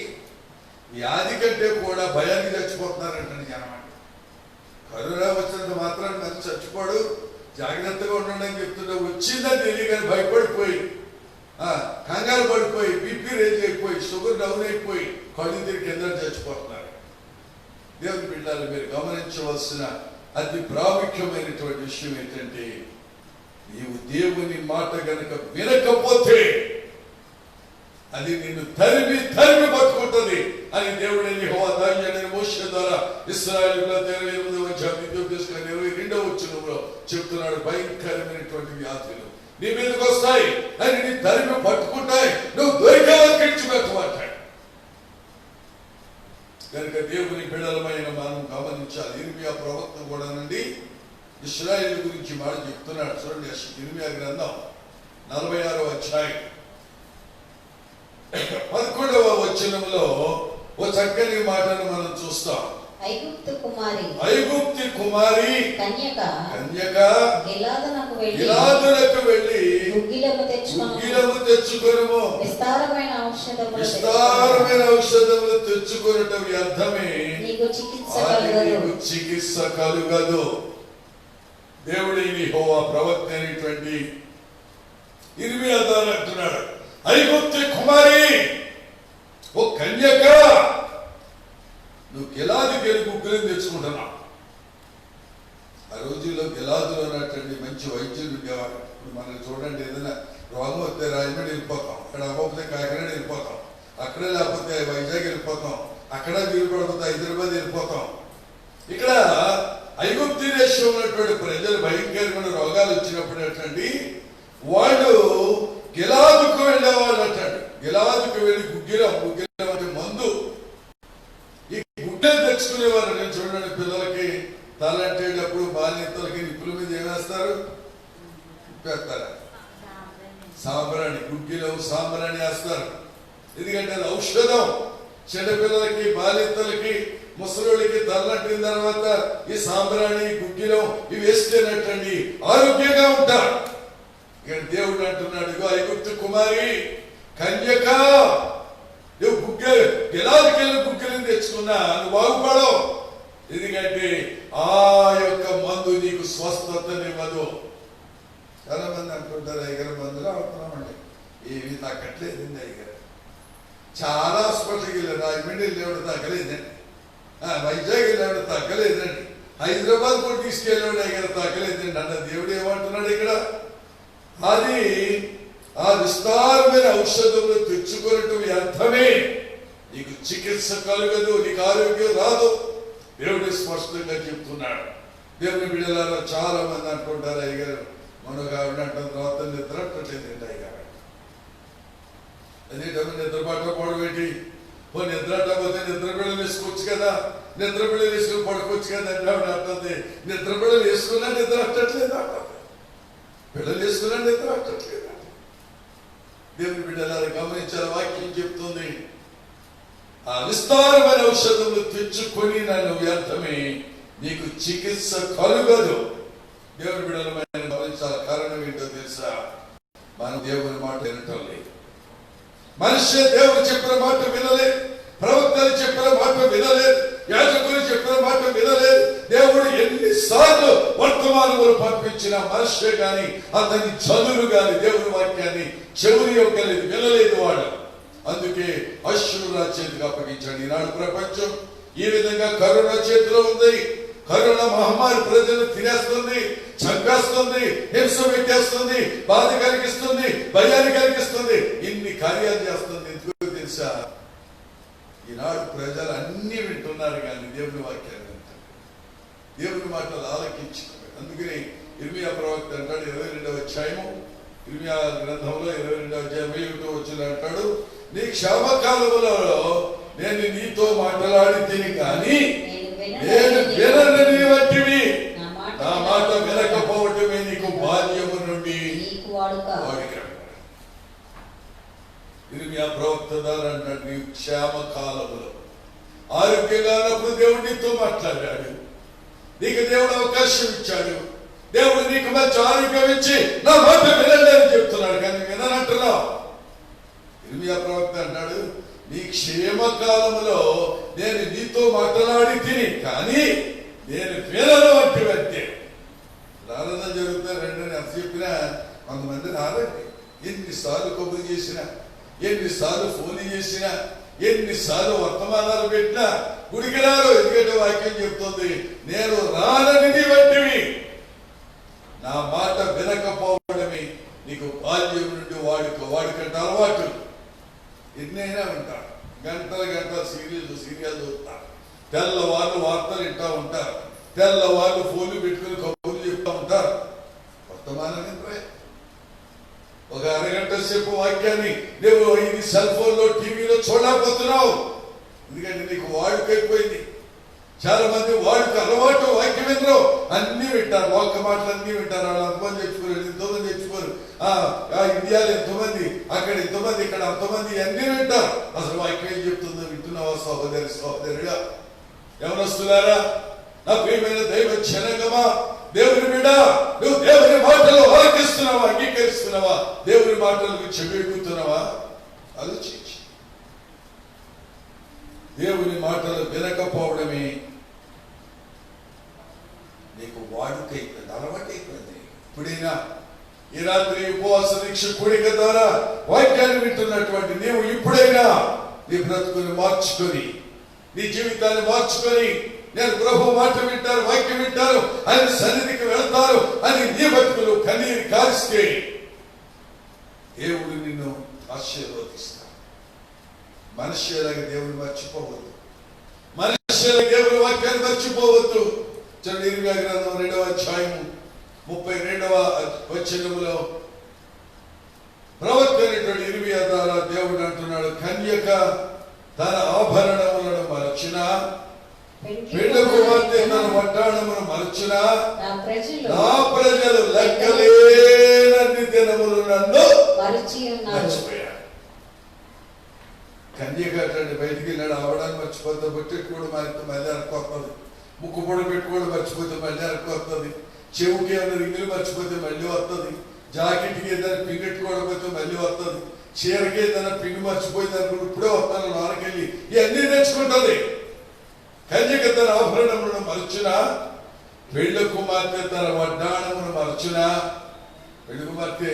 S1: వ్యాధి కంటే కూడా భయానికి చచ్చిపోతున్నారంటండి జనం. కరోనా వచ్చినంత మాత్రాన్ని మంచి చచ్చిపోడు, జాగ్రత్తగా ఉండండి అని చెప్తుంటే వచ్చిందని తెలియగానే భయపడిపోయి, కంగారు పడిపోయి, బీపీ రేజ్ అయిపోయి, షుగర్ డౌన్ అయిపోయి కళ్ళు తిరిగి కింద చచ్చిపోతున్నారు. దేవుని బిడ్డలు మీరు గమనించవలసిన అతి ప్రాముఖ్యమైనటువంటి విషయం ఏంటంటే, నీవు దేవుని మాట గనక వినకపోతే అది నిన్ను తరిమి పట్టుకుంటుంది అని దేవుడైన యెహోవా దైవజనుడైన మోషే ద్వారా ఇశ్రాయేలుల 28వ అధ్యాయం 22వ వచనంలో చెప్తున్నాడు. భయంకరమైనటువంటి వ్యాధులు నీ మీదకి వస్తాయి, అని నీ తరిమి పట్టుకుంటాయి, నువ్వు దొరికేవారు విడిచిపెట్టమంటాయి. కనుక దేవుని బిడ్డలమైన మనం గమనించాలి. ఇర్మియా ప్రవక్త కూడా నుండి ఇశ్రాయేలు గురించి మాట చెప్తున్నాడు. చూడండి, ఇర్మియా గ్రంథం 46వ అధ్యాయం 11వ వచనంలో ఓ చక్కని మాటను మనం చూస్తాం.
S4: ఐగుప్తు కుమారి
S1: కన్యక
S4: గిలాదునకు
S1: వెళ్ళి గుగ్గిలము తెచ్చుకొనుము. విస్తారమైన ఔషధములు తెచ్చుకొనటం వ్యర్థమే, నీకు చికిత్స కలుగదు. దేవుడైన యెహోవా ప్రవక్త అయినటువంటి ఇర్మియా ద్వారా అంటున్నాడు, ఐగుప్తు కుమారి, ఓ కన్యక, నువ్వు గిలాదుకి వెళ్ళి గుగ్గిలం తెచ్చుకుంటున్నావు. ఆ రోజుల్లో గిలాదులో ఉన్నటువంటి మంచి వైద్యులు ఉండేవారు. ఇప్పుడు మనం చూడండి, ఏదైనా రోగం వస్తే రాజమండ్రి వెళ్ళిపోతాం, అక్కడ అవ్వకపోతే కాకినాడ వెళ్ళిపోతాం, అక్కడే లేకపోతే వైజాగ్ వెళ్ళిపోతాం, అక్కడ వీలు పడిపోతే హైదరాబాద్ వెళ్ళిపోతాం. ఇక్కడ
S3: ఐగుప్తు దేశంలో ఉన్నటువంటి ప్రజలు భయంకరమైన రోగాలు వచ్చినప్పుడు ఏంటండి, వాళ్ళు గిలాదుకు వెళ్ళేవాళ్ళు అంటాడు. గిలాదుకు వెళ్ళి గుగ్గిలం అంటే మందు, ఈ గుడ్డలు తెచ్చుకునేవారు. నేను చూడండి, పిల్లలకి తలంటేటప్పుడు బాలింతలకి నిప్పుల మీద ఏమేస్తారు, పెడతారా, సాంబ్రాణి, గుగ్గిలం సాంబ్రాణి వేస్తారు. ఎందుకంటే అది ఔషధం. చిన్నపిల్లలకి, బాలింతలకి, ముసలోళ్ళకి తలంటిన తర్వాత ఈ సాంబ్రాణి, గుగ్గిలం ఇవి వేస్తేనట్టండి ఆరోగ్యంగా ఉంటారు. ఇక్కడ దేవుడు అంటున్నాడు, ఇగో ఐగుప్తు కుమారి కన్యక, నువ్వు గిలాదుకెళ్ళి గుగ్గిలం తెచ్చుకున్నా నువ్వు బాగుపడవు. ఎందుకంటే ఆ యొక్క మందు నీకు స్వస్థతనివ్వదు. చాలా మంది అనుకుంటారు, అయ్యగారు మందులు అవుతున్నామండి, ఏమి తగ్గట్లేదండి అయ్యగారు. చాలా హాస్పిటల్కి వెళ్ళారు, రాజమండ్రి వెళ్ళేవాడు తగ్గలేదండి, వైజాగ్ వెళ్ళేవాడు తగ్గలేదండి, హైదరాబాద్ కూడా తీసుకెళ్ళేవాడు అయ్యగారు తగ్గలేదండి అన్న. దేవుడు ఏమంటున్నాడు ఇక్కడ, అది ఆ విస్తారమైన ఔషధములు తెచ్చుకున్నట్టు వ్యర్థమే, నీకు చికిత్స కలగదు, నీకు ఆరోగ్యం రాదు. దేవుడు స్పష్టంగా చెప్తున్నాడు. దేవుని బిడ్డలారా చాలా మంది అనుకుంటారు, అయ్యగారు మనకు ఆవిడ అంటున్న తర్వాత నిద్ర అట్టట్లేదండి అయ్యగారు. అదేటప్పుడు నిద్ర పట్టకపోవడం ఏంటి, నిద్ర అట్టకపోతే నిద్ర బిళ్ళలు వేసుకోవచ్చు కదా, నిద్ర బిళ్ళలు వేసుకుని పడుకోవచ్చు కదా అంటే ఆవిడ అంటుంది, నిద్ర బిళ్ళలు వేసుకున్నా నిద్ర అట్టట్లేదు అంటుంది, బిళ్ళలు వేసుకున్నా నిద్ర అట్టట్లేదు. దేవుని బిడ్డలారా గమనించాలి, వాక్యం చెప్తుంది, ఆ విస్తారమైన ఔషధములు తెచ్చుకొని నన్ను వ్యర్థమే, నీకు చికిత్స కలుగదు. దేవుని బిడ్డలమైన గమనించాలి. కారణం ఏంటో తెలుసా, మనం దేవుని మాట వినటం లేదు. మనిషి దేవుడు చెప్పిన మాట వినలేదు, ప్రవక్తలు చెప్పిన మాట వినలేదు, యాజకులు చెప్పిన మాట వినలేదు. దేవుడు ఎన్నిసార్లు వర్తమానములు పంపించిన మనిషే గాని, అతని చదువులు గాని దేవుని వాక్యాన్ని చెవులు యొక్కలేదు, వినలేదు వాడు. అందుకే అశ్షూరు చేతికి అప్పగించాడు. ఈనాడు ప్రపంచం ఈ విధంగా కరోనా చేతిలో ఉంది. కరోనా మహమ్మారి ప్రజలు తినేస్తుంది, చంపేస్తుంది, హింస పెట్టేస్తుంది, బాధ కలిగిస్తుంది, భయాన్ని కలిగిస్తుంది, ఇన్ని కార్యాలు చేస్తుంది. ఎందుకు తెలుసా, ఈనాడు ప్రజలు అన్ని వింటున్నారు కానీ దేవుని వాక్యాన్ని వింటారు, దేవుని మాటలు ఆలకించుకున్నారు. అందుకని ఇర్మియా ప్రవక్త అంటాడు 22వ అధ్యాయము, ఇర్మియా గ్రంథంలో 22వ అధ్యాయం 21వ వచనం అంటాడు, నీ క్షామకాలములో నేను నీతో మాట్లాడి తిని కానీ నేను వినని వంటివి, నా మాట వినకపోవటమే నీకు బాల్యము నుండి వాడిక. ఇర్మియా ప్రవక్త ద్వారా అంటాడు, నీ క్షేమకాలములో ఆరోగ్యంగా ఉన్నప్పుడు దేవుడు నీతో మాట్లాడాడు, నీకు దేవుడు అవకాశం ఇచ్చాడు, దేవుడు నీకు మంచి ఆరోగ్యం ఇచ్చి నా మాట వినండి అని చెప్తున్నాడు, కానీ విననంటున్నావు. ఇర్మియా ప్రవక్త అంటాడు, నీ క్షేమకాలములో నేను నీతో మాట్లాడి తిని కానీ నేను వినను వంటివంటే. ప్రార్థన జరుగుతా రండి అని ఎంత చెప్పినా కొంతమంది రారండి. ఎన్నిసార్లు కబురు చేసినా, ఎన్నిసార్లు ఫోన్ చేసినా, ఎన్నిసార్లు వర్తమానాలు పెట్టినా గుడికి రారు. ఎందుకంటే వాక్యం చెప్తుంది, నేను రానని వంటివి, నా మాట వినకపోవడమే నీకు బాల్యం నుండి వాడుకంటే అలవాటు. ఎన్నైనా ఉంటారు, గంటలు గంటలు సీరియల్ చూస్తారు, తెల్లవాళ్ళు వార్తలు వింటూ ఉంటారు, తెల్లవాళ్ళు ఫోన్లు పెట్టుకుని కబుర్లు చెప్తూ ఉంటారు. వర్తమానం వినరే. ఒక అరగంట సేపు వాక్యాన్ని నువ్వు ఇది సెల్ ఫోన్ లో టీవీలో చూడకపోతున్నావు, ఎందుకంటే నీకు వాడుకైపోయింది. చాలా మంది వాడుక అలవాటు, వాక్యం వినరు, అన్ని వింటారు, ఒక్క మాటలు అన్ని వింటారు. వాళ్ళు అంతమంది తెచ్చుకోరు, ఎంతోమంది తెచ్చుకోరు, ఇండియాలో ఎంతోమంది, అక్కడ ఎంతోమంది, ఇక్కడ అంతమంది, అన్ని వింటారు. అసలు వాక్యం ఏం చెప్తుందో వింటున్నావా సహోదరి సహోదరుగా? ఎవరొస్తున్నారా? నా ప్రియమైన దైవ జనగమా, దేవుని బిడ్డ, నువ్వు దేవుని మాటలు ఆలకిస్తున్నావా, అంగీకరిస్తున్నావా, దేవుని మాటలకు చెవిగుతున్నావా? ఆలోచించి. దేవుని మాటలు వినకపోవడమే నీకు వాడుకైపోయింది, అలవాటైపోయింది. ఇప్పుడైనా ఈ రాత్రి ఉపవాస దీక్ష కూడిక ద్వారా వాక్యాన్ని వింటున్నటువంటి నీవు ఇప్పుడైనా నీ బ్రతుకుని మార్చుకొని, నీ జీవితాన్ని మార్చుకొని, నేను ప్రభు మాట వింటారు, వాక్యం వింటారు, ఆయన సన్నిధికి వెళ్తారు అని నీ బతుకులు కన్నీరు కారిస్తే దేవుడు నిన్ను ఆశీర్వదిస్తాడు. మనుష్యులాగా దేవుని మర్చిపోవద్దు, మనుష్యుల దేవుని వాక్యాన్ని మర్చిపోవద్దు.
S1: చూడండి ఇర్మియా గ్రంథం 2వ అధ్యాయము 32వ వచనములో ప్రవక్త అయినటువంటి ఇర్మియా ద్వారా దేవుడు అంటున్నాడు, కన్యక తన ఆభరణములను మరచిన, పెండ్లి కుమార్తె తన వడ్డాణమును మరచిన, నా ప్రజలు లెక్కలేనన్ని దినములు నన్ను మర్చిపోయారు. కన్యక అట్లాంటి బయటికి వెళ్ళాడు, ఆవడాన్ని మర్చిపోతే బొట్టెట్టుకోవడం మళ్ళీ అరకొస్తుంది, ముక్కు పొడి పెట్టుకోవడం మర్చిపోతే మళ్ళీ అరకొస్తుంది, చెవుకి ఏమైనా రింగులు మర్చిపోతే మళ్ళీ వస్తుంది, జాకెట్కి ఏదైనా పిన్ పెట్టుకోవడం మళ్ళీ వస్తుంది, చీరకి ఏదైనా పిన్ మర్చిపోయింది అనుకుంటే ఇప్పుడే వస్తాను నాన్నకెళ్ళి ఇవన్నీ నేర్చుకుంటుంది. కన్యక తన ఆభరణములను మరచిన, పెళ్లి కుమార్తె తన వడ్డాణమును మరచిన. పెళ్లి కుమార్తె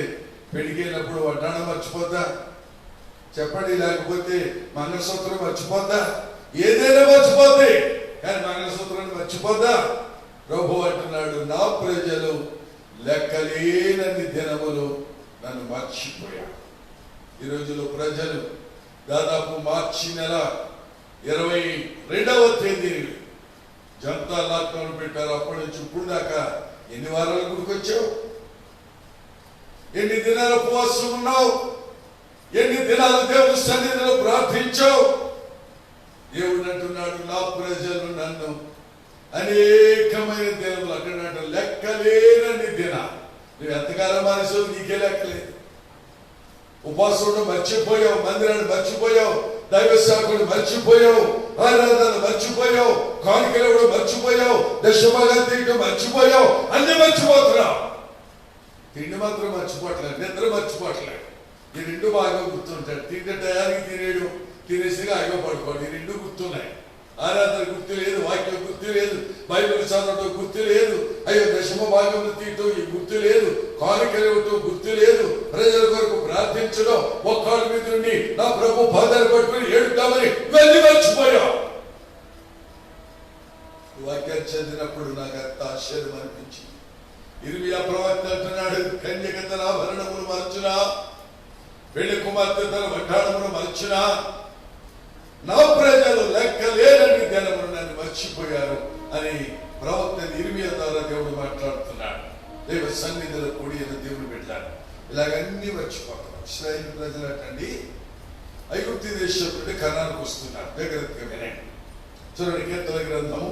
S1: పెళ్లికి వెళ్ళినప్పుడు వడ్డాణం మర్చిపోద్దా చెప్పండి? లేకపోతే మంగళసూత్రం మర్చిపోద్దా? ఏదైనా మర్చిపోద్ది, కానీ మంగళసూత్రాన్ని మర్చిపోద్దా? ప్రభు అంటున్నాడు, నా ప్రజలు లెక్కలేనన్ని దినములు నన్ను మర్చిపోయారు. ఈ రోజుల్లో ప్రజలు దాదాపు మార్చి నెల 22వ తేదీ జనతా లాక్డౌన్ పెట్టారు. అప్పటి నుంచి ఇప్పుడు దాకా ఎన్ని వారాల గుడికొచ్చావు? ఎన్ని దినాలు ఉపవాసం ఉన్నావు? ఎన్ని దినాలు దేవుని సన్నిధిలో ప్రార్థించావు? దేవుడు అంటున్నాడు, నా ప్రజలు నన్ను అనేకమైన దినములు, అక్కడ లెక్కలేనన్ని దినాలు. నువ్వు ఎంతకాలం మానేసావు నీకే లెక్కలేదు. ఉపవాసం మర్చిపోయావు, మందిరాన్ని మర్చిపోయావు, దైవ సేవకుడు మర్చిపోయావు, ఆరాధన మర్చిపోయావు, కానుకలు కూడా మర్చిపోయావు, దశభాగాలు తీయటం మర్చిపోయావు, అన్ని మర్చిపోతున్నావు. తిండి మాత్రం మర్చిపోవట్లేదు, నిద్ర మర్చిపోవట్లేదు. ఈ రెండు బాగా గుర్తుంటాడు. తింటే టయానికి తినేయడం, తినేసిగా ఆగా పడుకోండి, ఈ రెండు గుర్తున్నాయి. ఆరాధన గుర్తు లేదు, వాక్యం గుర్తు లేదు, బైబిల్ చదవటం గుర్తు లేదు, అయ్యో దశమ భాగంలో తీయటం ఈ గుర్తు లేదు, కానుకలు ఇవ్వటం గుర్తు లేదు, ప్రజల కొరకు ప్రార్థించడం, ఒక్కళ్ళ మీద నుండి నా ప్రభు బాధలు పట్టుకుని ఏడుతామని ఇవన్నీ మర్చిపోయావు. వాక్యాన్ని చదివినప్పుడు నాకు అంత ఆశ్చర్యం అనిపించింది. ఇర్మియా ప్రవక్త అంటున్నాడు, కన్యక తన ఆభరణములు మరచునా, పెళ్లి కుమార్తె తన వడ్డాణమును మరచునా, నా ప్రజలు లెక్కలేనన్ని దినములు నన్ను మర్చిపోయారు అని ప్రవక్త ఇర్మియా ద్వారా దేవుడు మాట్లాడుతున్నాడు. దేవ సన్నిధిలో కూడి దేవుడు పెట్టాడు. ఇలాగన్నీ మర్చిపోతాం. ఇశ్రాయేలు ప్రజలు అటండి ఐగుప్తు దేశం నుండి కనానుకు వస్తున్నారు. దగ్గరగా వినండి. చూడండి, కీర్తన గ్రంథము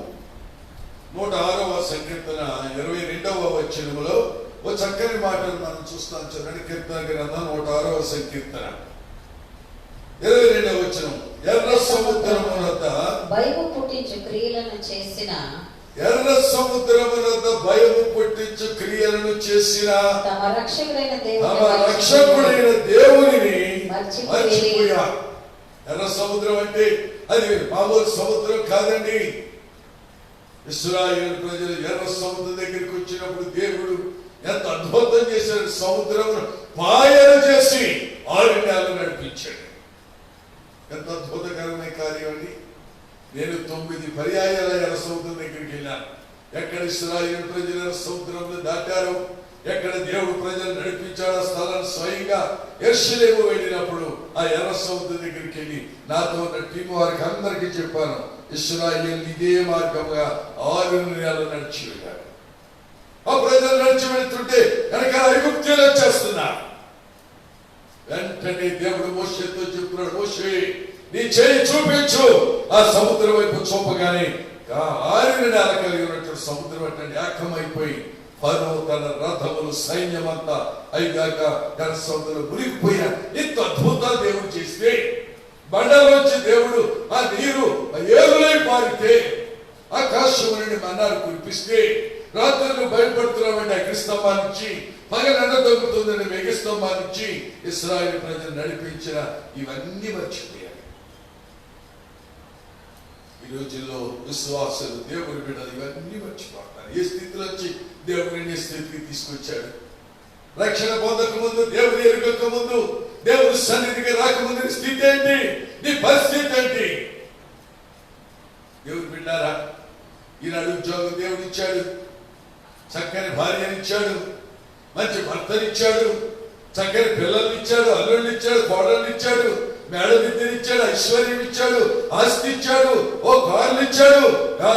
S1: 106వ సంకీర్తన 22వ వచనములో ఓ చక్కని మాటలు మనం చూస్తాం. చూడండి, కీర్తన గ్రంథం 106వ సంకీర్తన 22వ వచనం. ఎర్ర సముద్రమునొద్ద భయము పుట్టించు క్రియలను చేసిన, ఎర్ర సముద్రమునొద్ద భయము పుట్టించు క్రియలను చేసిన తమ రక్షకుడైన దేవునిని మర్చిపోయా. ఎర్ర సముద్రం అంటే అది మామూలు సముద్రం కాదండి. ఇశ్రాయేలు ప్రజలు ఎర్ర సముద్రం దగ్గరికి వచ్చినప్పుడు దేవుడు ఎంత అద్భుతం చేశాడు. సముద్రమును పాయన చేసి 6 నెలలు నడిపించాడు. ఎంత అద్భుతకరమైన కార్యం అండి. నేను 9 పర్యాయాల ఎర్ర సముద్రం దగ్గరికి వెళ్ళాను. ఎక్కడ ఇశ్రాయేలు ప్రజలు ఎర్ర సముద్రంలో దాటారు, ఎక్కడ దేవుడు ప్రజలు నడిపించాడు, ఆ స్థలాన్ని స్వయంగా యెరూషలేము వెళ్ళినప్పుడు ఆ ఎర్ర సముద్రం దగ్గరికి వెళ్ళి నాతో ఉన్న టీం వారికి అందరికీ చెప్పాను, ఇశ్రాయేలు ఇదే మార్గంగా 6 నెలలు నడిచి వెళ్ళారు. ఆ ప్రజలు నడిచి వెళ్తుంటే కనుక ఐగుప్తీయులు వచ్చేస్తున్నారు. వెంటనే దేవుడు మోషేతో చెప్తున్నాడు, మోషే నీ చేయి చూపించు. ఆ సముద్రం వైపు చూపగానే 6 నెలలు కలిగి ఉన్నట్టు సముద్రం అంటే ఏకమైపోయి ఫరో తన రథములు సైన్యమంతా అయిగాక ఎర్ర సముద్రంలో మునిగిపోయారు. ఇంత అద్భుతాలు దేవుడు చేస్తే, బండలోంచి దేవుడు ఆ నీరు ఏరులై పారితే, ఆకాశం నుండి మన్నాలు కురిపిస్తే, రాత్రులు భయపడుతున్నామంటే అగ్నిస్తంభాన్నిచ్చి, పగలెండ దొంగతుందని మేఘస్తంభాన్నిచ్చి ఇశ్రాయేలు ప్రజలు నడిపించిన ఇవన్నీ మర్చిపోయారు. ఈ రోజుల్లో విశ్వాసులు, దేవుని బిడ్డలు ఇవన్నీ మర్చిపోతారు. ఏ స్థితిలో వచ్చి దేవుడిని స్థితికి తీసుకొచ్చాడు. రక్షణ పొందక ముందు, దేవుని ఎరుగక ముందు, దేవుని సన్నిధికి రాకముందు స్థితి ఏంటి? నీ పరిస్థితి ఏంటి? దేవుని బిడ్డారా, ఈనాడు ఉద్యోగం దేవుడు ఇచ్చాడు, చక్కని భార్యనిచ్చాడు, మంచి భర్తనిచ్చాడు, చక్కని పిల్లల్ని ఇచ్చాడు, అల్లుడిని ఇచ్చాడు, కోడల్ని ఇచ్చాడు,
S3: మేడ విద్యనిచ్చాడు, ఐశ్వర్యం ఇచ్చాడు, ఆస్తి ఇచ్చాడు, ఓ కార్లు ఇచ్చాడు,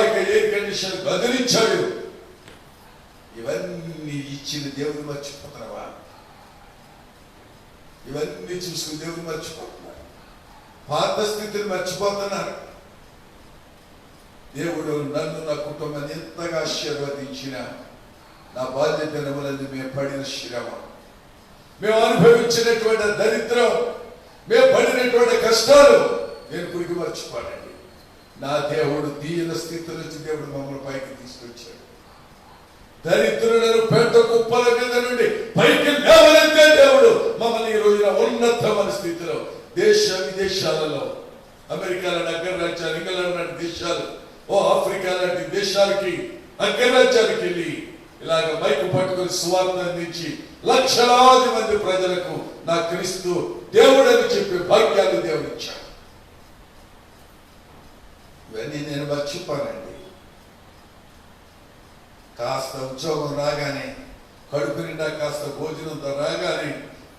S3: ఇక ఎయిర్ కండిషన్ గదులు ఇచ్చాడు. ఇవన్నీ ఇచ్చిన దేవుని మర్చిపోతున్నావా? ఇవన్నీ చూసుకుని దేవుని మర్చిపోతున్నారు, పాత స్థితిని మర్చిపోతున్నారు. దేవుడు నన్ను నా కుటుంబాన్ని ఎంతగా ఆశీర్వదించిన నా బాల్య దినములందు మేము పడిన శ్రమ, మేము అనుభవించినటువంటి దరిద్రం, మేము పడినటువంటి కష్టాలు నేను కురికి మర్చిపోనండి. నా దేవుడు దీన స్థితి నుంచి దేవుడు మమ్మల్ని పైకి తీసుకొచ్చాడు. దరిద్రులను పెద్ద కుప్పల మీద నుండి పైకి లేవనెత్తే దేవుడు మమ్మల్ని ఈ రోజున ఉన్నతమైన స్థితిలో దేశ విదేశాలలో, అమెరికా లాంటి అగ్రరాజ్యాలు, ఇంగ్లాండ్ లాంటి దేశాలు, ఆఫ్రికా లాంటి దేశాలకి అగ్రరాజ్యాలకు వెళ్ళి ఇలాగ మైకు పట్టుకుని సువార్త అందించి లక్షలాది మంది ప్రజలకు నా క్రీస్తు దేవుడు అని చెప్పే భాగ్యాలు దేవుడు ఇచ్చాడు. ఇవన్నీ నేను మర్చిపోనండి. కాస్త ఉద్యోగం రాగానే, కడుపు నిండా కాస్త భోజనంతో రాగానే,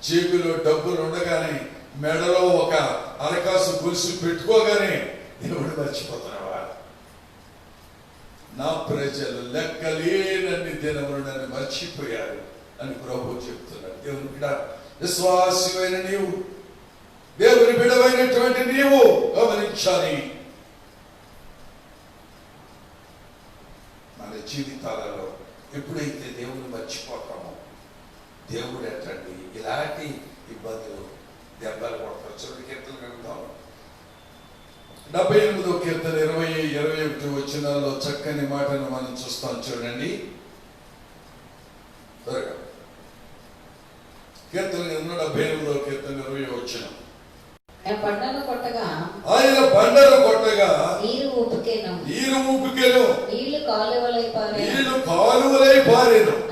S3: జేబులో డబ్బులు ఉండగానే, మెడలో ఒక అరకాసు గొలుసు పెట్టుకోగానే దేవుడు మర్చిపోతున్నావా? నా ప్రజలు లెక్కలేనన్ని దినములు నన్ను మర్చిపోయారు అని ప్రభు చెప్తున్నాడు. దేవుని బిడ్డ, విశ్వాసమైన నీవు, దేవుని బిడ్డమైనటువంటి నీవు గమనించాలి. మన జీవితాలలో ఎప్పుడైతే దేవుని మర్చిపోతామో దేవుడు ఎట్టండి ఇలాంటి ఇబ్బందులు దెబ్బలు కొడతారు. చూడండి, కీర్తన గ్రంథం 78వ కీర్తన 20-21 వచనాల్లో చక్కని మాటను మనం చూస్తాం. చూడండి త్వరగా. కీర్తన 78వ కీర్తన 20వ వచనం.
S4: ఆయన
S3: బండలు కొట్టగా
S4: నీరు ఊపికెను,
S3: నీళ్లు
S4: కాలువలై పారెను.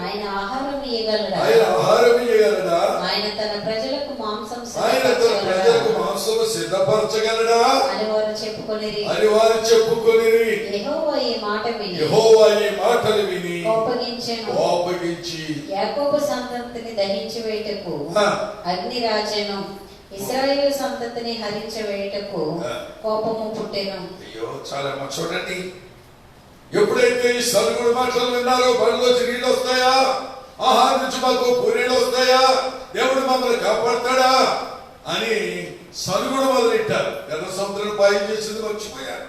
S4: ఆయన
S3: ఆహారం ఇయ్యగలడా?
S4: ఆయన తన ప్రజలకు మాంసం
S3: సిద్ధపరచగలడా
S4: అని వారు చెప్పుకొనిరి. యెహోవా ఈ
S3: మాటలు విని
S4: కోపగించి యాకోబు సంతతిని దహించి వేయుటకు అగ్ని రాజెను, ఇశ్రాయేలు సంతతిని హరించి వేయుటకు కోపము పుట్టెను.
S3: అయ్యో, చాలా చూడండి, ఎప్పుడైతే ఈ సరుగుడు మాటలు విన్నారో, బండ్లోంచి నీళ్ళు వస్తాయా, ఆహారం నుంచి మాకు పూరీలు వస్తాయా, దేవుడు మమ్మల్ని కాపాడతాడా అని సరుగుడు మొదలెట్టారు. ఎర్ర సముద్రం పాయం చేసింది మర్చిపోయారు.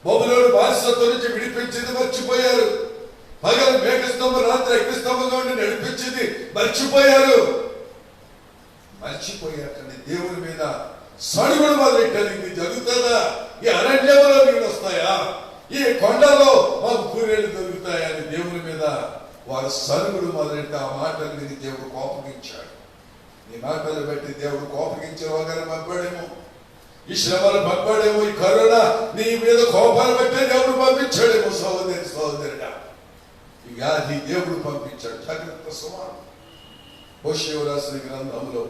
S3: బబులోను బానిసత్వం నుంచి విడిపించింది మర్చిపోయారు. పగలు మేఘస్తంభం, రాత్రి అగ్నిస్తంభంగా ఉండి నడిపించింది మర్చిపోయారు. మర్చిపోయారండి. దేవుని మీద సడుగుడు మొదలెట్టారు. ఇది జరుగుతుందా? ఈ అరణ్యంలో నీళ్ళు వస్తాయా, ఈ కొండలో మాకు పూరేళ్ళు దొరుకుతాయా అని దేవుని మీద వారు సరుగుడు మొదలెట్టి ఆ మాటలు విని దేవుడు కోపగించాడు. ఈ మాటలు బట్టి దేవుడు కోపగించే వాగానే పంపాడేమో, ఈ శ్రమలు పంపాడేమో, ఈ కరోనా నీ మీద కోపాలు బట్టే దేవుడు పంపించాడేమో. సహోదరుడా, ఈ వ్యాధి దేవుడు పంపించాడు. జాగ్రత్త సుమారు. హోషేయ రాసిన గ్రంథంలో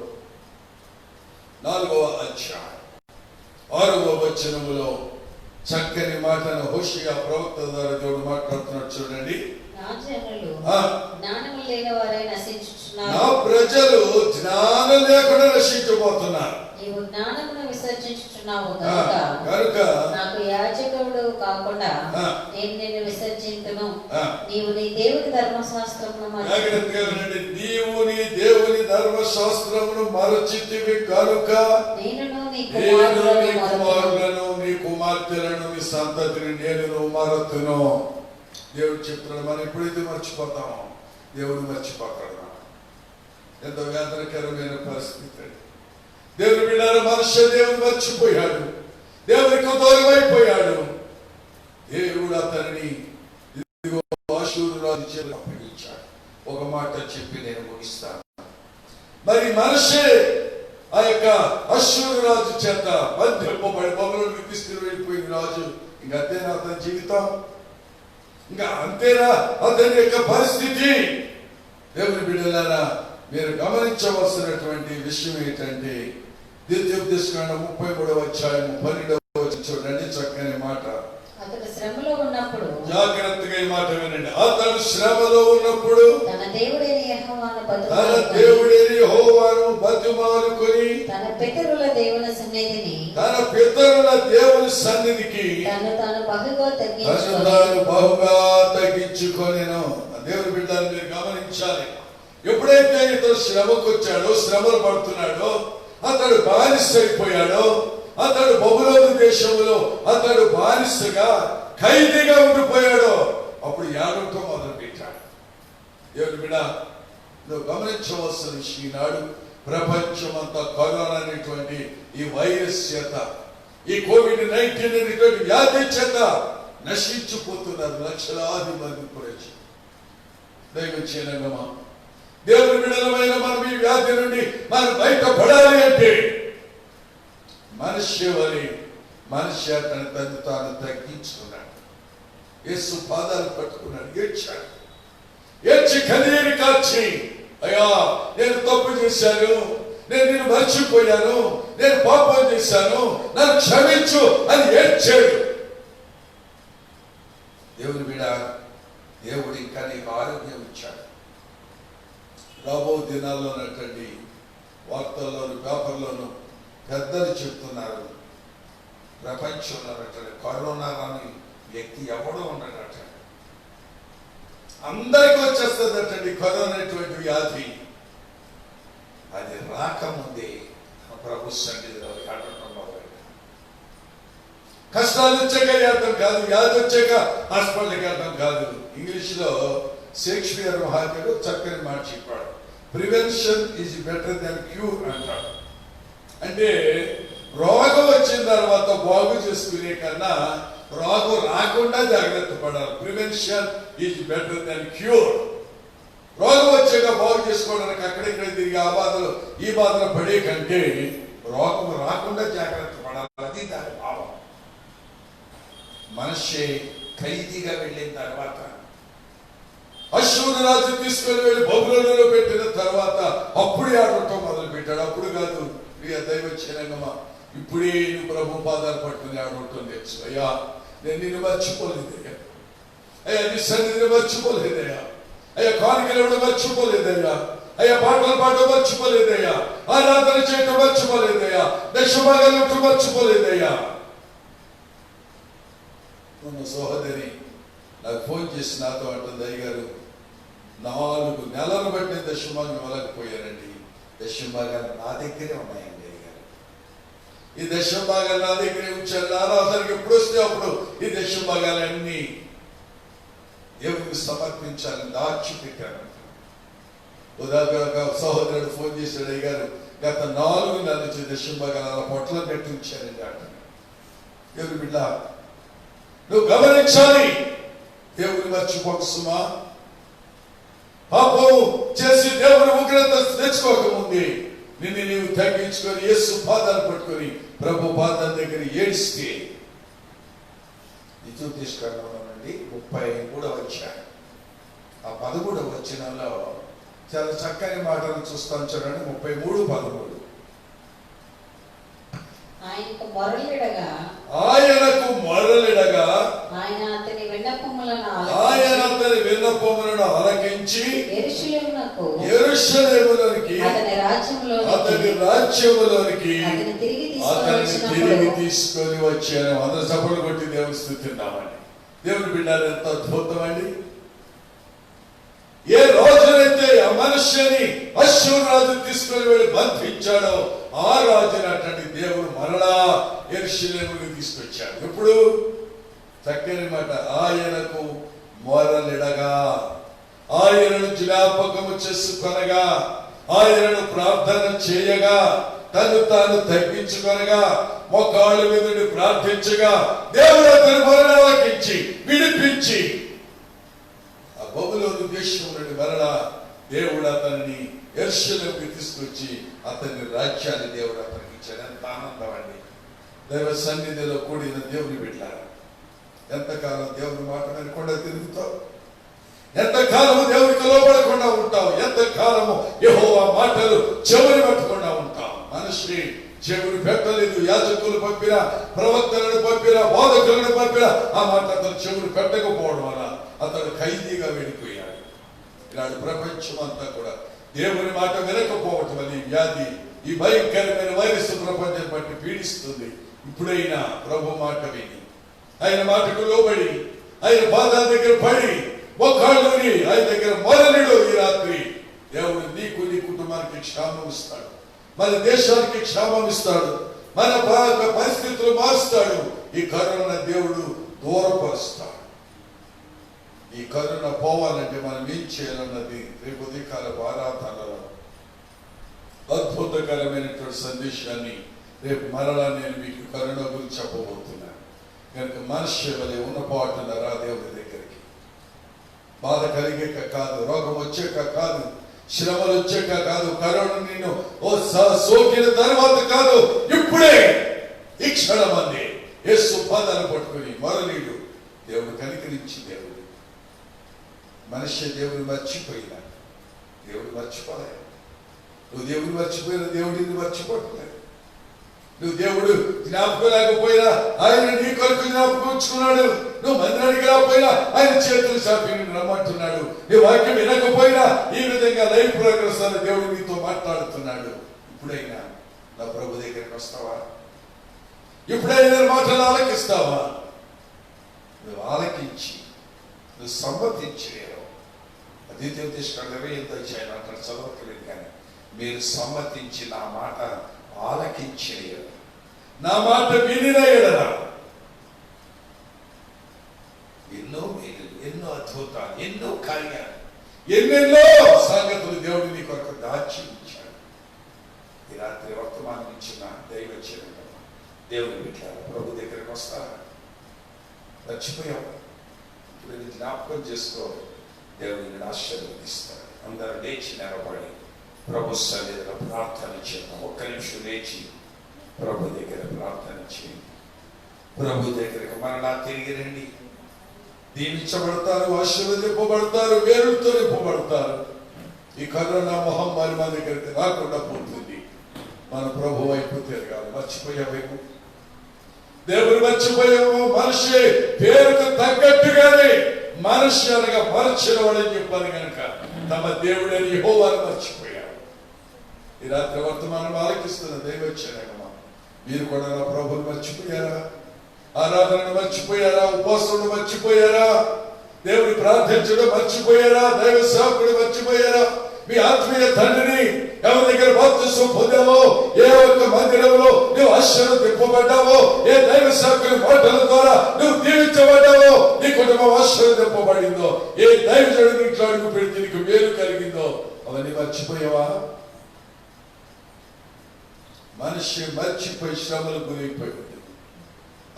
S3: 4వ అధ్యాయం 6వ వచనములో చక్కని మాటను హోషేయ ప్రవక్త ద్వారా దేవుడు మాట్లాడుతున్నాడు. చూడండి, నా ప్రజలు జ్ఞానం లేకుండా నశించిపోతున్నారు.
S4: నీవు జ్ఞానమును విసర్జించుచున్నావు కనుక నాకు యాజకుడు కాకుండా నేను నిన్ను విసర్జింతును. నీవు నీ దేవుని ధర్మశాస్త్రమును
S3: మరచితివి కనుక
S4: నేను
S3: నీ కుమార్తెలను నీ సంతతిని నేను మరతును. దేవుడు చెప్తున్నాడు. మనం ఎప్పుడైతే మర్చిపోతామో దేవుడు మర్చిపోతాడు. ఎంత వేదనకరమైన పరిస్థితి. దేవుని బిడ్డల మనుష్య దేవుడు మర్చిపోయాడు, దేవునికి దూరం అయిపోయాడు. దేవుడు అతనిని అష్షూరు రాజు చేతికి అప్పగించాడు. ఒక మాట చెప్పి నేను ముగిస్తాను. మరి మనిషే ఆ యొక్క అష్షూరు రాజు చేత బంధింపబడి బబులోనుకు తీసుకుని వెళ్ళిపోయిన రాజు. ఇంకా అంతేనా అతని జీవితం? ఇంకా అంతేనా అతని యొక్క పరిస్థితి? దేవుని బిడ్డలారా, మీరు గమనించవలసినటువంటి విషయం ఏంటంటే, ద్వితీయోపదేశకాండం 33వ అధ్యాయం 12వ వచనం చూడండి, చక్కని మాట.
S4: అతడు శ్రమలో ఉన్నప్పుడు,
S3: జాగ్రత్తగా ఈ మాట వినండి. అతడు శ్రమలో ఉన్నప్పుడు
S4: తన దేవుడైన యెహోవాను
S1: తన
S4: బతిమాలుకొని
S1: దేవుడైన యెహోవాను బతిమాలుకొని
S4: తన పితరుల దేవుని సన్నిధిని
S1: తన పితరుల దేవుని సన్నిధికి
S4: తను తాను బహుగా
S1: తను బహుగా తగ్గించుకొనెను. దేవుని బిడ్డలు మీరు గమనించాలి. ఎప్పుడైతే ఇతను శ్రమకు వచ్చాడో, శ్రమలు పడుతున్నాడో, అతడు బానిస అయిపోయాడో, అతడు బబులోను దేశంలో అతడు బానిసగా ఖైదీగా ఉండిపోయాడో, అప్పుడు ఏడవటం మొదలు పెట్టాడు. దేవుని బిడ్డ, నువ్వు గమనించవలసిన విషయం, ఈనాడు ప్రపంచమంతా కరోనా అనేటువంటి ఈ వైరస్ చేత, ఈ COVID-19 అనేటువంటి వ్యాధి చేత నశించిపోతున్నారు లక్షలాది మంది ప్రజలు. దైవచేనగమా, దేవుని బిడ్డలమైన మనం ఈ వ్యాధి నుండి మనం బయటపడాలి అంటే మనిషి వలె మనిషి అతని తను తాను తగ్గించుకున్నాడు. యేసు పాదాలు పట్టుకున్నాడు, ఏడ్చాడు. ఏడ్చి కన్నీరు కార్చి, అయ్యా నేను తప్పు చేశాను, నేను నిన్ను మర్చిపోయాను, నేను పాపం చేశాను, నన్ను క్షమించు అని ఏడ్చాడు. దేవుని బిడ్డ, దేవుడు ఇంకా నీకు ఆరోగ్యం ఇచ్చాడు. రాబో దినాల్లోనటండి వార్తల్లోను పేపర్లోను పెద్దలు చెప్తున్నారు, ప్రపంచంలో కరోనా రాని వ్యక్తి ఎవడో ఉండడట. అందరికీ వచ్చేస్తుందటండి కరోనా అటువంటి వ్యాధి. అది రాకముందే ప్రభు సన్నిధిలో అడగటం మొదలైంది. కష్టాలు వచ్చాక అర్థం కాదు, వ్యాధి వచ్చాక హాస్పిటల్కి అర్థం కాదు. ఇంగ్లీష్లో షేక్స్పియర్ మహాకవి చక్కని మాట చెప్పాడు, prevention is better than cure అంటాడు. అంటే రోగం వచ్చిన తర్వాత బాగు చేసుకునే కన్నా రోగం రాకుండా జాగ్రత్త పడాలి. Prevention is better than cure. రోగం వచ్చాక బాగు చేసుకోవడానికి అక్కడిక్కడ తిరిగి ఆ బాధలు ఈ బాధలు పడే కంటే రోగం రాకుండా జాగ్రత్త పడాలి. అది దాని భావం. మనిషి ఖైదీగా వెళ్ళిన తర్వాత అశ్షూరు రాజు తీసుకొని వెళ్ళి బబులోనులో పెట్టిన తర్వాత అప్పుడే ఆడటం మొదలు పెట్టాడు. అప్పుడు కాదు ప్రియ దైవచేనగమా, ఇప్పుడే నువ్వు ప్రభు పాదాలు పట్టుకుని ఆడటం తెలుసు. అయ్యా నేను నిన్ను మర్చిపోలేదయ్యా, అయ్యా నీ సన్నిధిని మర్చిపోలేదయ్యా, అయ్యా కానుకలు ఇవ్వడం మర్చిపోలేదయ్యా, అయ్యా పాటలు పాడడం మర్చిపోలేదయ్యా, ఆరాధన చేయటం మర్చిపోలేదయ్యా, దశభాగాలు ఇవ్వటం మర్చిపోలేదయ్యా. మొన్న సహోదరి నాకు ఫోన్ చేసి నాతో అంటుంది, అయ్యగారు 4 నెలలు బట్టి దశభాగం ఇవ్వలేకపోయారండి, దశభాగాలు నా దగ్గరే ఉన్నాయండి అయ్యగారు, ఈ దశభాగాలు నా దగ్గరే ఉంచారు, ఆరాధనకి ఎప్పుడు వస్తే అప్పుడు ఈ దశభాగాలన్నీ దేవుడికి సమర్పించాలని దాచిపెట్టాను. ఉదాహరణ సహోదరుడు ఫోన్ చేశాడు, అయ్యగారు గత 4 నెలల నుంచి దశభాగాలు అలా పొట్టలో పెట్టి ఉంచారండి అంటాడు. దేవుడి బిడ్డ, నువ్వు గమనించాలి, దేవుని మర్చిపోక సుమా. పాపం చేసి దేవుని ఉగ్రత తెచ్చుకోకముందే నిన్ను నీవు తగ్గించుకొని యేసు పాదాలు పట్టుకొని ప్రభు పాదాల దగ్గర ఏడిస్తే, తీసుకున్నాను 33వ అధ్యాయం ఆ 13వ వచనంలో చాలా చక్కని మాటలు చూస్తాను చూడండి. 33:13
S4: ఆయనకు మొరలిడగా ఆయన అతని
S1: విన్నపములను ఆలకించి యెరూషలేములోనికి
S4: అతని
S1: రాజ్యములోనికి
S4: అతన్ని
S1: తిరిగి తీసుకొని వచ్చాను. అందరూ చప్పట్లు కొట్టి దేవుని స్తుతిద్దామండి. దేవుని బిడ్డలు ఎంత అద్భుతం అండి. ఏ రోజునైతే ఆ మనుష్యని అశ్షూరు రాజు తీసుకొని వెళ్ళి బంధించాడో ఆ రాజుని అటువంటి దేవుడు మరలా యెరూషలేముకి తీసుకొచ్చాడు. ఎప్పుడు? చక్కని మాట, ఆయనకు మొరలిడగా, ఆయనను జ్ఞాపకము చేసుకొనగా, ఆయనను ప్రార్థన చేయగా, తను తాను తగ్గించుకొనగా, మోకాళ్ళ మీద ప్రార్థించగా దేవుడు అతని మొరలాలకించి విడిపించి ఆ బబులోను దేశం నుండి మరలా దేవుడు అతన్ని యెరూషలేముకి తీసుకొచ్చి అతని రాజ్యాన్ని దేవుడు అతనికి ఇచ్చాడు. ఎంత ఆనందం అండి. దైవ సన్నిధిలో కూడిన దేవుని బిడ్డలారా, ఎంతకాలం దేవుని మాట వినకుండా తిరుగుతావు? ఎంతకాలము దేవునికి లోబడకుండా ఉంటావు? ఎంతకాలము యెహోవా మాటలు చెవుని పట్టకుండా ఉంటావు? మనిషి చెవుని పెట్టలేదు. యాజకులు పంపిన, ప్రవక్తలను పంపిన, బోధకులను పంపిన ఆ మాట అతను చెవుని పెట్టకపోవడం వల్ల అతడు ఖైదీగా వెళ్ళిపోయాడు.
S3: ఈనాడు ప్రపంచం అంతా కూడా దేవుని మాట వినకపోవటం అనే వ్యాధి, ఈ భయంకరమైన వైరస్ ప్రపంచం బట్టి పీడిస్తుంది. ఇప్పుడైనా ప్రభు మాట విని, ఆయన మాటకు లోబడి, ఆయన పాదాల దగ్గర పడి, మొక్కాళ్ళుని ఆయన దగ్గర మొరలిడు. ఈ రాత్రి దేవుడు నీకు, నీ కుటుంబానికి క్షేమం ఇస్తాడు, మన దేశానికి క్షేమం ఇస్తాడు, మన పరిస్థితులు మారుస్తాడు. ఈ కరోనా దేవుడు దూరపరుస్తాడు. ఈ కరోనా పోవాలంటే మనం ఏం చేయాలన్నది రేపు ఉదయకాల ఆరాధనలో అద్భుతకరమైనటువంటి సందేశాన్ని రేపు మరలా నేను మీకు కరోనా గురించి చెప్పబోతున్నాను. కనుక మనిషి వలె ఉన్న పాటున రా దేవుడి దగ్గరికి. బాధ కలిగాక కాదు, రోగం వచ్చాక కాదు, శ్రమలు వచ్చాక కాదు, కరోనా నిన్ను సోకిన తర్వాత కాదు, ఇప్పుడే ఈ క్షణం అంది యేసు పాదాలు పట్టుకుని మొరలీడు. దేవుడు కనికరించి, దేవుడు మనిషి దేవుడు మర్చిపోయినా దేవుడు మర్చిపోలేదు. నువ్వు దేవుడు మర్చిపోయినా దేవుడిని మర్చిపోవట్లేదు. నువ్వు దేవుడు జ్ఞాపకం లేకపోయినా ఆయన నీ కొరకు జ్ఞాపకం ఉంచుకున్నాడు. నువ్వు మందిరానికి రాకపోయినా ఆయన చేతులు చాపి నిన్ను రమ్మంటున్నాడు. నీ వాక్యం వినకపోయినా ఈ విధంగా లైఫ్ ప్రోగ్రెస్ అని దేవుడు నీతో మాట్లాడుతున్నాడు. ఇప్పుడైనా నా ప్రభు దగ్గరికి వస్తావా? ఇప్పుడైనా మాటలు ఆలకిస్తావా? నువ్వు ఆలకించి, నువ్వు సమ్మతించి, ద్వితీయోపదేశకాండం 28వ అధ్యాయం అక్కడ చదవట్లేదు, కానీ మీరు సమ్మతించి నా మాట ఆలకించిన నా మాట వినిన ఎడల ఎన్నో మేలు, ఎన్నో అద్భుతాలు, ఎన్నో కార్యాలు, ఎన్నెన్నో సంగతులు దేవుడు నీ కొరకు దాచి ఉంచాడు. ఈ రాత్రి వర్తమానం ఇచ్చిన దైవచనం దేవుని బిడ్డలారా, ప్రభు దగ్గరికి వస్తారా? మర్చిపోయావు? ఇప్పుడు జ్ఞాపకం చేసుకో. దేవుడిని ఆశీర్వదిస్తాడు. అందరూ లేచి నిలబడి ప్రభు సన్నిధిలో ప్రార్థన చేద్దాం. ఒక్క నిమిషం లేచి ప్రభు దగ్గర ప్రార్థన చేయండి. ప్రభు దగ్గరకు మరలా తిరిగి రండి. దీవించబడతారు, ఆశీర్వదింపబడతారు, వేరుతో నింపబడతారు. ఈ కరోనా మహమ్మారి మన దగ్గరికి రాకుండా పోతుంది. మన ప్రభు వైపు తిరగాలి. మర్చిపోయావేమో, దేవుడు మర్చిపోయాము. మనిషి పేరుకు తగ్గట్టుగానే మనిషి అనగా మరచిన వాడని చెప్పారు కనుక తమ దేవుడని యెహోవాను మర్చిపోయారు. ఈ రాత్రి వర్తమానం ఆలకిస్తున్న దైవచనమా, మీరు కూడా నా ప్రభువును మర్చిపోయారా? ఆరాధనను మర్చిపోయారా? ఉపాసనను మర్చిపోయారా? దేవుని ప్రార్థించడం మర్చిపోయారా? దైవ సేవకుడు మర్చిపోయారా? మీ ఆత్మీయ తండ్రిని ఎవరి దగ్గర బాప్తిస్మం పొందావో, ఏ ఒక్క మందిరంలో నువ్వు ఆశీర్వదింపబడ్డావో, ఏ దైవ సేవకుని మాటల ద్వారా నువ్వు దీవించబడ్డావో, నీ కుటుంబం ఆశీర్వదింపబడిందో, ఏ దైవజనుడు ఇంట్లో అడుగు పెడితే నీకు మేలు కలిగిందో, అవన్నీ మర్చిపోయావా? మనిషి మర్చిపోయి శ్రమలు గురైపోయింది.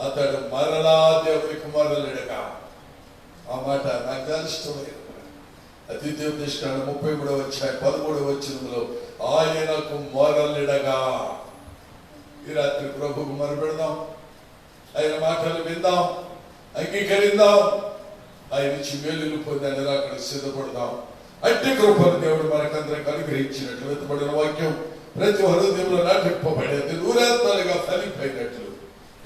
S3: అతడు మరలా దేవుని కుమారులెడగా. ఆ మాట నాకు చాలా ఇష్టమైంది. ద్వితీయోపదేశకాండం 33వ అధ్యాయం 13వ వచనంలో ఆయనకు మొరలిడగా. ఈ రాత్రి ప్రభువుకు మొరపెడదాం, ఆయన మాటలు విందాం, అంగీకరిద్దాం, ఆయన నుంచి మేలులు పొందాన్ని అక్కడ సిద్ధపడదాం. అట్టి కృపను దేవుడు మనకందరికి అనుగ్రహించినట్లు వెతబడిన వాక్యం ప్రతి హృదయంలో నాటింపబడేది, నూరాత్మలుగా ఫలిపోయినట్లు.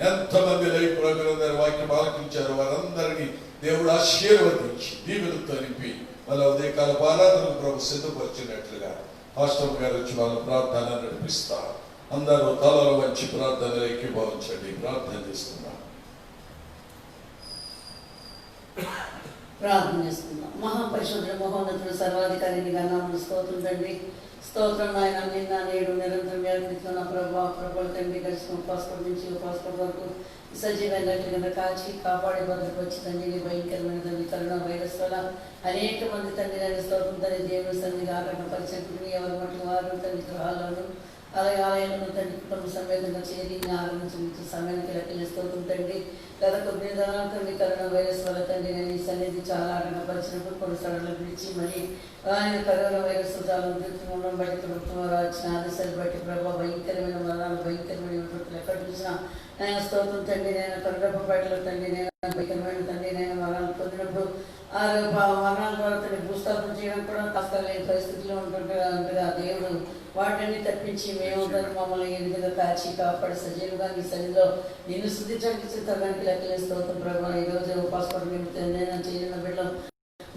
S3: ఎంతమంది లైఫ్ ప్రోగ్రాం వాక్యం ఆలకించారు వారందరినీ దేవుడు ఆశీర్వదించి దీవెనతో నింపి వాళ్ళ ఉదయకాల ఆరాధనలు ప్రభు సిద్ధపరిచినట్లుగా పాస్టర్ గారు వచ్చి వాళ్ళ ప్రార్థన నడిపిస్తారు. అందరూ తలలో వచ్చి ప్రార్థనలు ఏకీభవించండి. ప్రార్థన చేస్తున్నాం.
S5: ప్రార్థన చేసుకుందాం. మహాపరిశుద్ధుడు, మహోన్నతుడు, సర్వాధికారిని నామమున స్తోత్రం తండ్రి. స్తోత్రం నాయన. నిన్న నేడు నిరంతరం వ్యాధిస్తున్న ప్రభుల తండ్రి దర్శనం పాస్పోర్ట్ నుంచి పాస్పోర్ట్ వరకు సజీవంగా కింద కాచి కాపాడే భద్రపరిచి తండ్రి భయంకరమైన తండ్రి కరోనా వైరస్ వల్ల అనేక మంది తండ్రి నేను స్తోత్రం తండ్రి దేవుని సన్నిధిగా ఆటంక పరిచయం ఎవరి మట్లు వారు తండ్రి గృహాలను అలాగే ఆలయంలో తండ్రి కుటుంబ సమేతంగా చేరి ఆరంభించి సమయానికి లెక్కలు స్తోత్రం తండ్రి. గత కొద్ది దినాల తండ్రి కరోనా వైరస్ వల్ల తండ్రి నేను ఈ సన్నిధి చాలా ఆటంకపరిచినప్పుడు కొన్ని సడన్లు పిలిచి మరి ఆయన కరోనా వైరస్ చాలా ఉండడం బట్టి ప్రభుత్వం వారు వచ్చిన ఆదేశాలు బట్టి ప్రభావ భయంకరమైన మరణాలు భయంకరమైనటువంటి ఎక్కడ చూసినా నేను స్తోత్రం తండ్రి. నేను కరుడపేటలో తండ్రి నేను భయంకరమైన తండ్రి నేను మరణాలు పొందినప్పుడు ఆ మరణాల ద్వారా తండ్రి భూస్థాపన చేయడం కూడా కష్టాలు లేని పరిస్థితుల్లో ఉంటుండగా దేవుడు వాటిని తప్పించి మేము మమ్మల్ని ఈ విధంగా కాచి కాపాడి సజీవుగా నీ సన్నిధిలో నిన్ను శుద్ధించడానికి సిద్ధడానికి లెక్కలే స్తోత్రం ప్రభావ. ఈరోజు పాస్పోర్ట్ నిమిత్తం నేను చేయన బిడ్డలు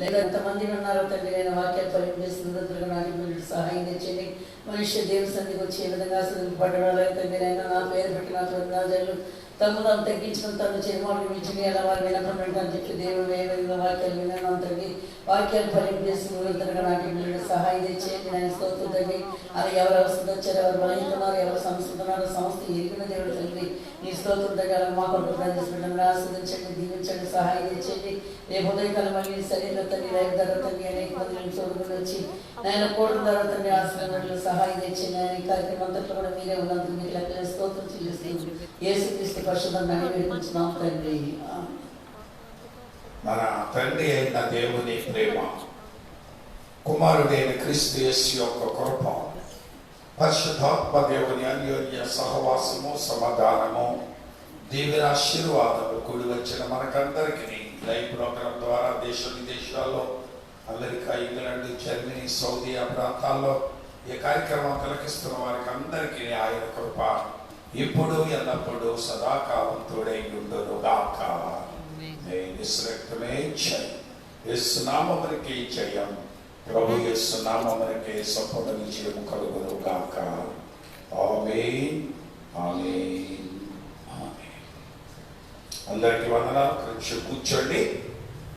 S5: లేదా ఎంతమంది ఉన్నారో తండ్రి నేను వాక్యాలు పరిగణిస్తున్న నాటి సహాయం తెచ్చండి. మనుష్య దేవుని సన్నిధికి వచ్చే విధంగా పడ్డాలి తండ్రి అయినా నా పేరు పెట్టినటువంటి రాజాలు తమ్మును తగ్గించుకుని తను చిరుమాటలు విడిచి ఎలా వారు వినపడండి అని చెప్పి దేవుడు వేయమైన వాక్యాలు విన్నాను తండ్రి. వాక్యాలు పరిగణిస్తున్న నాటి సహాయం తెచ్చేయండి. నేను స్తోత్రం తండ్రి. అది ఎవరు అవసరం వచ్చారు, ఎవరు బలహీనున్నారు, ఎవరు సంస్కృతున్నారు, సంస్థ ఎరిగిన దేవుడు తండ్రి. నీ స్తోత్రం దగ్గర మా కొరకు ప్రవేశపెట్టండి, ఆస్వాదించండి, దీవించండి, సహాయం తెచ్చండి. రేపు ఉదయకాలం మళ్ళీ శరీర తండ్రి లైఫ్ ధర తండ్రి అనేక మంది చదువుకుని వచ్చి నేను కోడిన ధర తండ్రి ఆశ్రమంలో సహాయం తెచ్చండి. ఆయన ఈ కార్యక్రమం అంతట్లో కూడా మీరే ఉన్నందుకు మీకు లెక్కల స్తోత్రం చెల్లిస్తూ యేసుక్రీస్తు పరిశుద్ధంగా వేడుకుంటున్నాం తండ్రి.
S2: మన తండ్రి అయిన దేవుని ప్రేమ, కుమారుడైన క్రీస్తు యేసు యొక్క కృప, పరిశుద్ధాత్మ దేవుని అన్యోన్య సహవాసము, సమాధానము, దేవుని ఆశీర్వాదము కూడి వచ్చిన మనకందరికీ లైవ్ ప్రోగ్రాం ద్వారా దేశ విదేశాల్లో, అమెరికా, ఇంగ్లాండ్, జర్మనీ, సౌదీ ఆ ప్రాంతాల్లో ఈ కార్యక్రమం తిలకిస్తున్న వారికి అందరికీ ఆయన కృప ఇప్పుడు ఎల్లప్పుడూ సదాకాలం తోడై ఉండునుగాక. నిశ్రక్తమే జయం. యేసు నామమునకే జయం. ప్రభు యేసు నామమునకే సంపూర్ణ విజయం కలుగునుగాక. ఆమేన్, ఆమేన్, ఆమేన్. అందరికీ వందనాలు. కూర్చోండి.